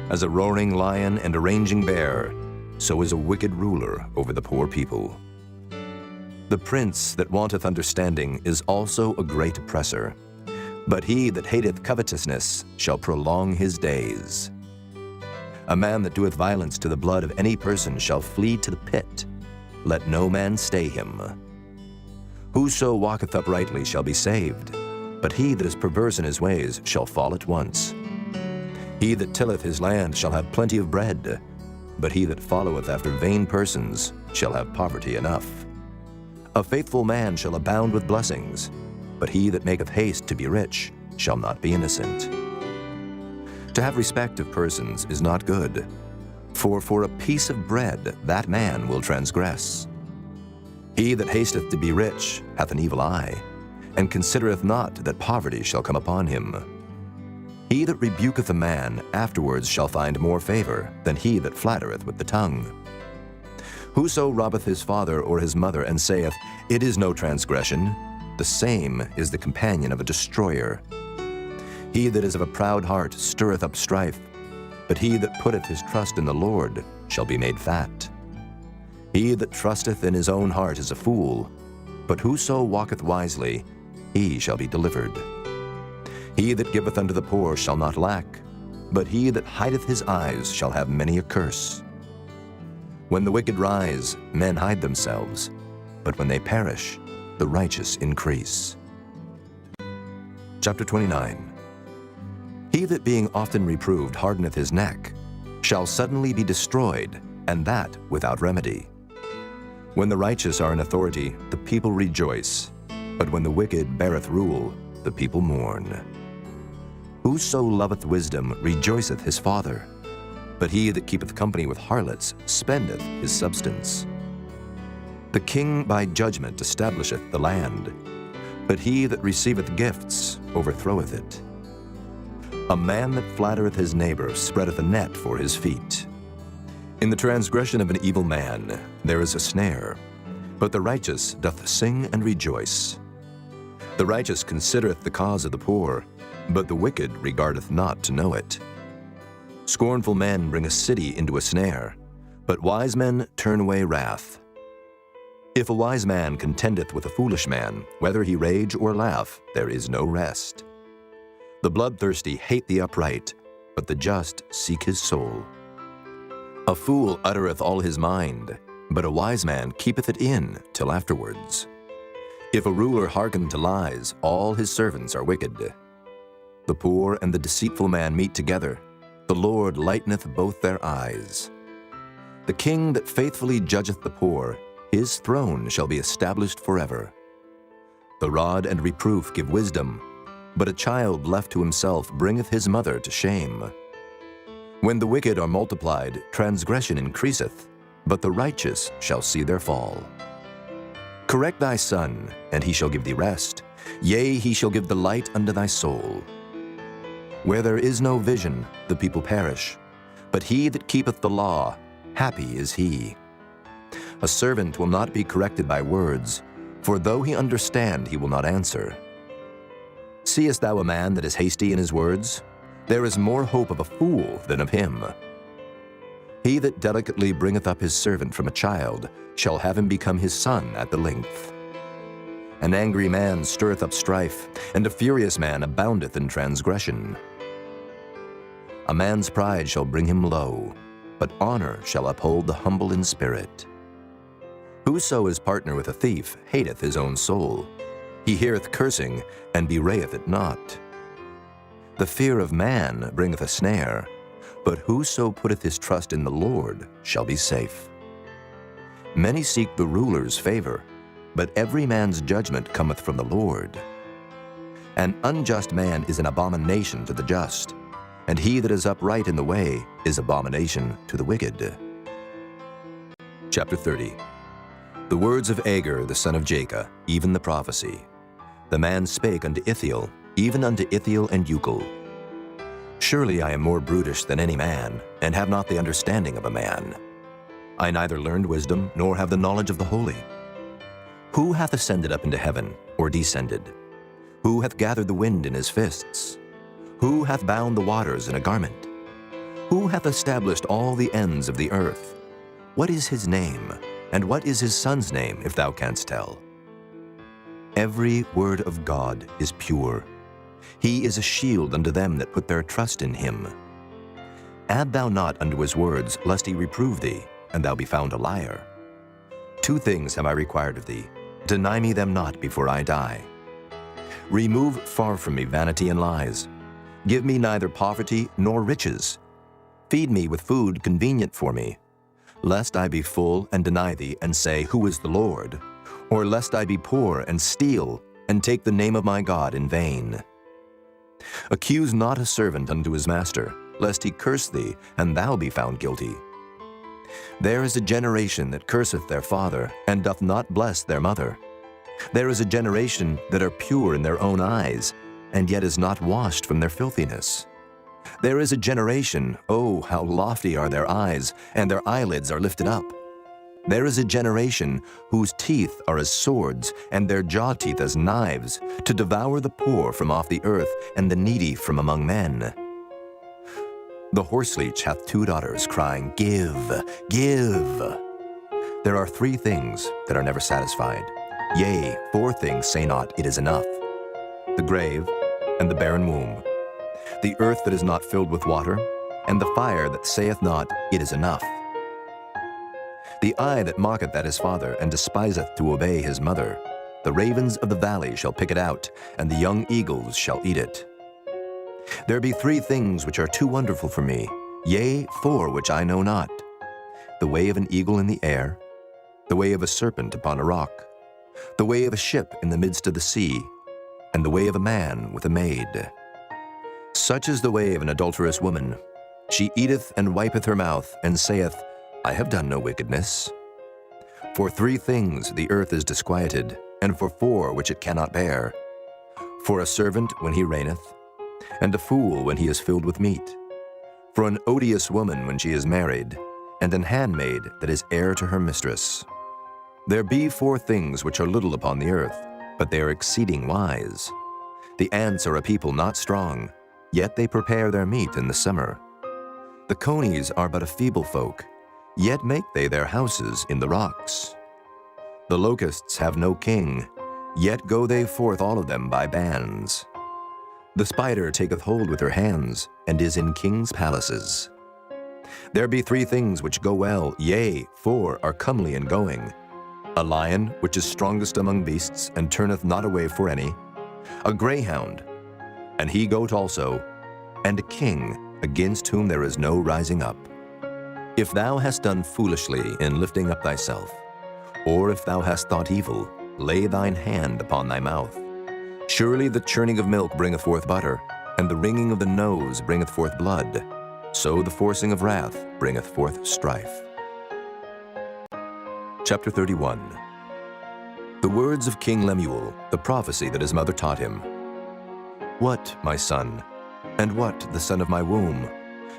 As a roaring lion and a raging bear, so is a wicked ruler over the poor people. The prince that wanteth understanding is also a great oppressor, but he that hateth covetousness shall prolong his days. A man that doeth violence to the blood of any person shall flee to the pit. Let no man stay him. Whoso walketh uprightly shall be saved, but he that is perverse in his ways shall fall at once. He that tilleth his land shall have plenty of bread, but he that followeth after vain persons shall have poverty enough. A faithful man shall abound with blessings, but he that maketh haste to be rich shall not be innocent. To have respect of persons is not good, for a piece of bread that man will transgress. He that hasteth to be rich hath an evil eye, and considereth not that poverty shall come upon him. He that rebuketh a man afterwards shall find more favor than he that flattereth with the tongue. Whoso robbeth his father or his mother, and saith, It is no transgression, the same is the companion of a destroyer. He that is of a proud heart stirreth up strife, but he that putteth his trust in the Lord shall be made fat. He that trusteth in his own heart is a fool, but whoso walketh wisely, he shall be delivered. He that giveth unto the poor shall not lack, but he that hideth his eyes shall have many a curse. When the wicked rise, men hide themselves, but when they perish, the righteous increase. Chapter 29. He that being often reproved hardeneth his neck shall suddenly be destroyed, and that without remedy. When the righteous are in authority, the people rejoice, but when the wicked beareth rule, the people mourn. Whoso loveth wisdom rejoiceth his father, but he that keepeth company with harlots spendeth his substance. The king by judgment establisheth the land, but he that receiveth gifts overthroweth it. A man that flattereth his neighbor spreadeth a net for his feet. In the transgression of an evil man there is a snare, but the righteous doth sing and rejoice. The righteous considereth the cause of the poor, but the wicked regardeth not to know it. Scornful men bring a city into a snare, but wise men turn away wrath. If a wise man contendeth with a foolish man, whether he rage or laugh, there is no rest. The bloodthirsty hate the upright, but the just seek his soul. A fool uttereth all his mind, but a wise man keepeth it in till afterwards. If a ruler hearken to lies, all his servants are wicked. The poor and the deceitful man meet together. The Lord lighteneth both their eyes. The king that faithfully judgeth the poor, his throne shall be established forever. The rod and reproof give wisdom, but a child left to himself bringeth his mother to shame. When the wicked are multiplied, transgression increaseth, but the righteous shall see their fall. Correct thy son, and he shall give thee rest. Yea, he shall give the light unto thy soul. Where there is no vision, the people perish, but he that keepeth the law, happy is he. A servant will not be corrected by words, for though he understand, he will not answer. Seest thou a man that is hasty in his words? There is more hope of a fool than of him. He that delicately bringeth up his servant from a child shall have him become his son at the length. An angry man stirreth up strife, and a furious man aboundeth in transgression. A man's pride shall bring him low, but honor shall uphold the humble in spirit. Whoso is partner with a thief hateth his own soul. He heareth cursing, and bewrayeth it not. The fear of man bringeth a snare, but whoso putteth his trust in the Lord shall be safe. Many seek the ruler's favor, but every man's judgment cometh from the Lord. An unjust man is an abomination to the just, and he that is upright in the way is abomination to the wicked. Chapter 30. The words of Agur the son of Jacob, even the prophecy. The man spake unto Ithiel, even unto Ithiel and Euchel. Surely I am more brutish than any man, and have not the understanding of a man. I neither learned wisdom, nor have the knowledge of the holy. Who hath ascended up into heaven, or descended? Who hath gathered the wind in his fists? Who hath bound the waters in a garment? Who hath established all the ends of the earth? What is his name, and what is his son's name, if thou canst tell? Every word of God is pure. He is a shield unto them that put their trust in him. Add thou not unto his words, lest he reprove thee, and thou be found a liar. 2 things have I required of thee. Deny me them not before I die. Remove far from me vanity and lies. Give me neither poverty nor riches. Feed me with food convenient for me, lest I be full and deny thee, and say, Who is the Lord? Or lest I be poor and steal, and take the name of my God in vain. Accuse not a servant unto his master, lest he curse thee, and thou be found guilty. There is a generation that curseth their father, and doth not bless their mother. There is a generation that are pure in their own eyes, and yet is not washed from their filthiness. There is a generation, oh, how lofty are their eyes, and their eyelids are lifted up. There is a generation whose teeth are as swords, and their jaw teeth as knives, to devour the poor from off the earth, and the needy from among men. The horseleech hath 2 daughters, crying, Give, give. There are 3 things that are never satisfied. Yea, 4 things say not, It is enough. The grave, and the barren womb, the earth that is not filled with water, and the fire that saith not, It is enough. The eye that mocketh at his father, and despiseth to obey his mother, the ravens of the valley shall pick it out, and the young eagles shall eat it. There be 3 things which are too wonderful for me, yea, 4 which I know not. The way of an eagle in the air, the way of a serpent upon a rock, the way of a ship in the midst of the sea, and the way of a man with a maid. Such is the way of an adulterous woman. She eateth and wipeth her mouth, and saith, I have done no wickedness. For 3 things the earth is disquieted, and for 4 which it cannot bear. For a servant when he reigneth, and a fool when he is filled with meat. For an odious woman when she is married, and an handmaid that is heir to her mistress. There be 4 things which are little upon the earth, but they are exceeding wise. The ants are a people not strong, yet they prepare their meat in the summer. The conies are but a feeble folk, yet make they their houses in the rocks. The locusts have no king, yet go they forth all of them by bands. The spider taketh hold with her hands, and is in kings' palaces. There be 3 things which go well, yea, 4 are comely in going. A lion, which is strongest among beasts, and turneth not away for any. A greyhound, and he goat also, and a king, against whom there is no rising up. If thou hast done foolishly in lifting up thyself, or if thou hast thought evil, lay thine hand upon thy mouth. Surely the churning of milk bringeth forth butter, and the wringing of the nose bringeth forth blood. So the forcing of wrath bringeth forth strife. Chapter 31. The words of King Lemuel, the prophecy that his mother taught him. What, my son, and what the son of my womb,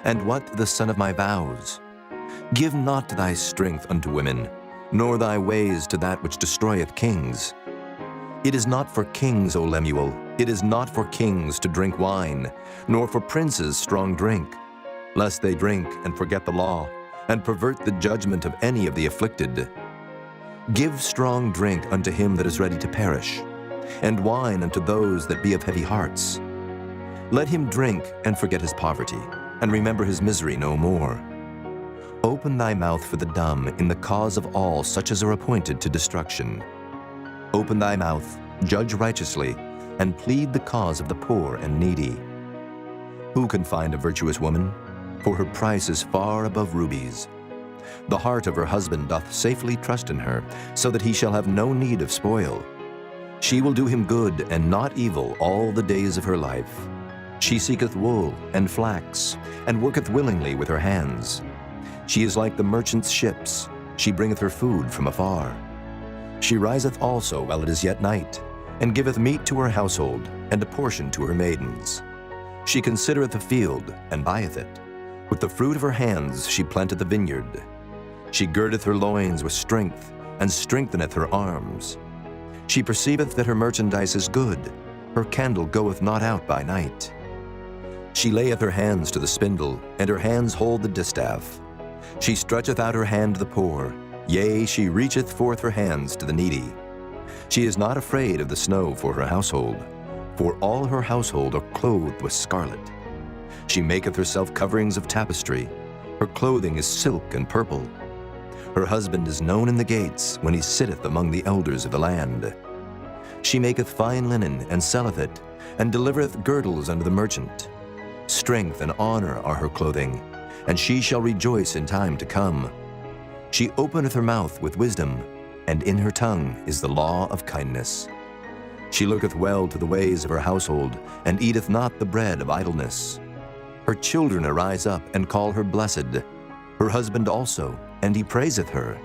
and what the son of my vows? Give not thy strength unto women, nor thy ways to that which destroyeth kings. It is not for kings, O Lemuel, it is not for kings to drink wine, nor for princes strong drink, lest they drink and forget the law, and pervert the judgment of any of the afflicted. Give strong drink unto him that is ready to perish, and wine unto those that be of heavy hearts. Let him drink and forget his poverty, and remember his misery no more. Open thy mouth for the dumb in the cause of all such as are appointed to destruction. Open thy mouth, judge righteously, and plead the cause of the poor and needy. Who can find a virtuous woman? For her price is far above rubies. The heart of her husband doth safely trust in her, so that he shall have no need of spoil. She will do him good and not evil all the days of her life. She seeketh wool and flax, and worketh willingly with her hands. She is like the merchant's ships. She bringeth her food from afar. She riseth also while it is yet night, and giveth meat to her household, and a portion to her maidens. She considereth the field, and buyeth it. With the fruit of her hands she planteth the vineyard. She girdeth her loins with strength, and strengtheneth her arms. She perceiveth that her merchandise is good, her candle goeth not out by night. She layeth her hands to the spindle, and her hands hold the distaff. She stretcheth out her hand to the poor, yea, she reacheth forth her hands to the needy. She is not afraid of the snow for her household, for all her household are clothed with scarlet. She maketh herself coverings of tapestry, her clothing is silk and purple. Her husband is known in the gates, when he sitteth among the elders of the land. She maketh fine linen, and selleth it, and delivereth girdles unto the merchant. Strength and honor are her clothing, and she shall rejoice in time to come. She openeth her mouth with wisdom, and in her tongue is the law of kindness. She looketh well to the ways of her household, and eateth not the bread of idleness. Her children arise up and call her blessed, her husband also, and he praiseth her.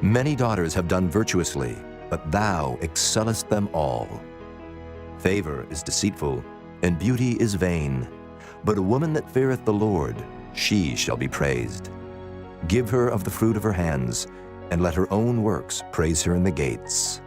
Many daughters have done virtuously, but thou excellest them all. Favor is deceitful, and beauty is vain, but a woman that feareth the Lord, she shall be praised. Give her of the fruit of her hands, and let her own works praise her in the gates.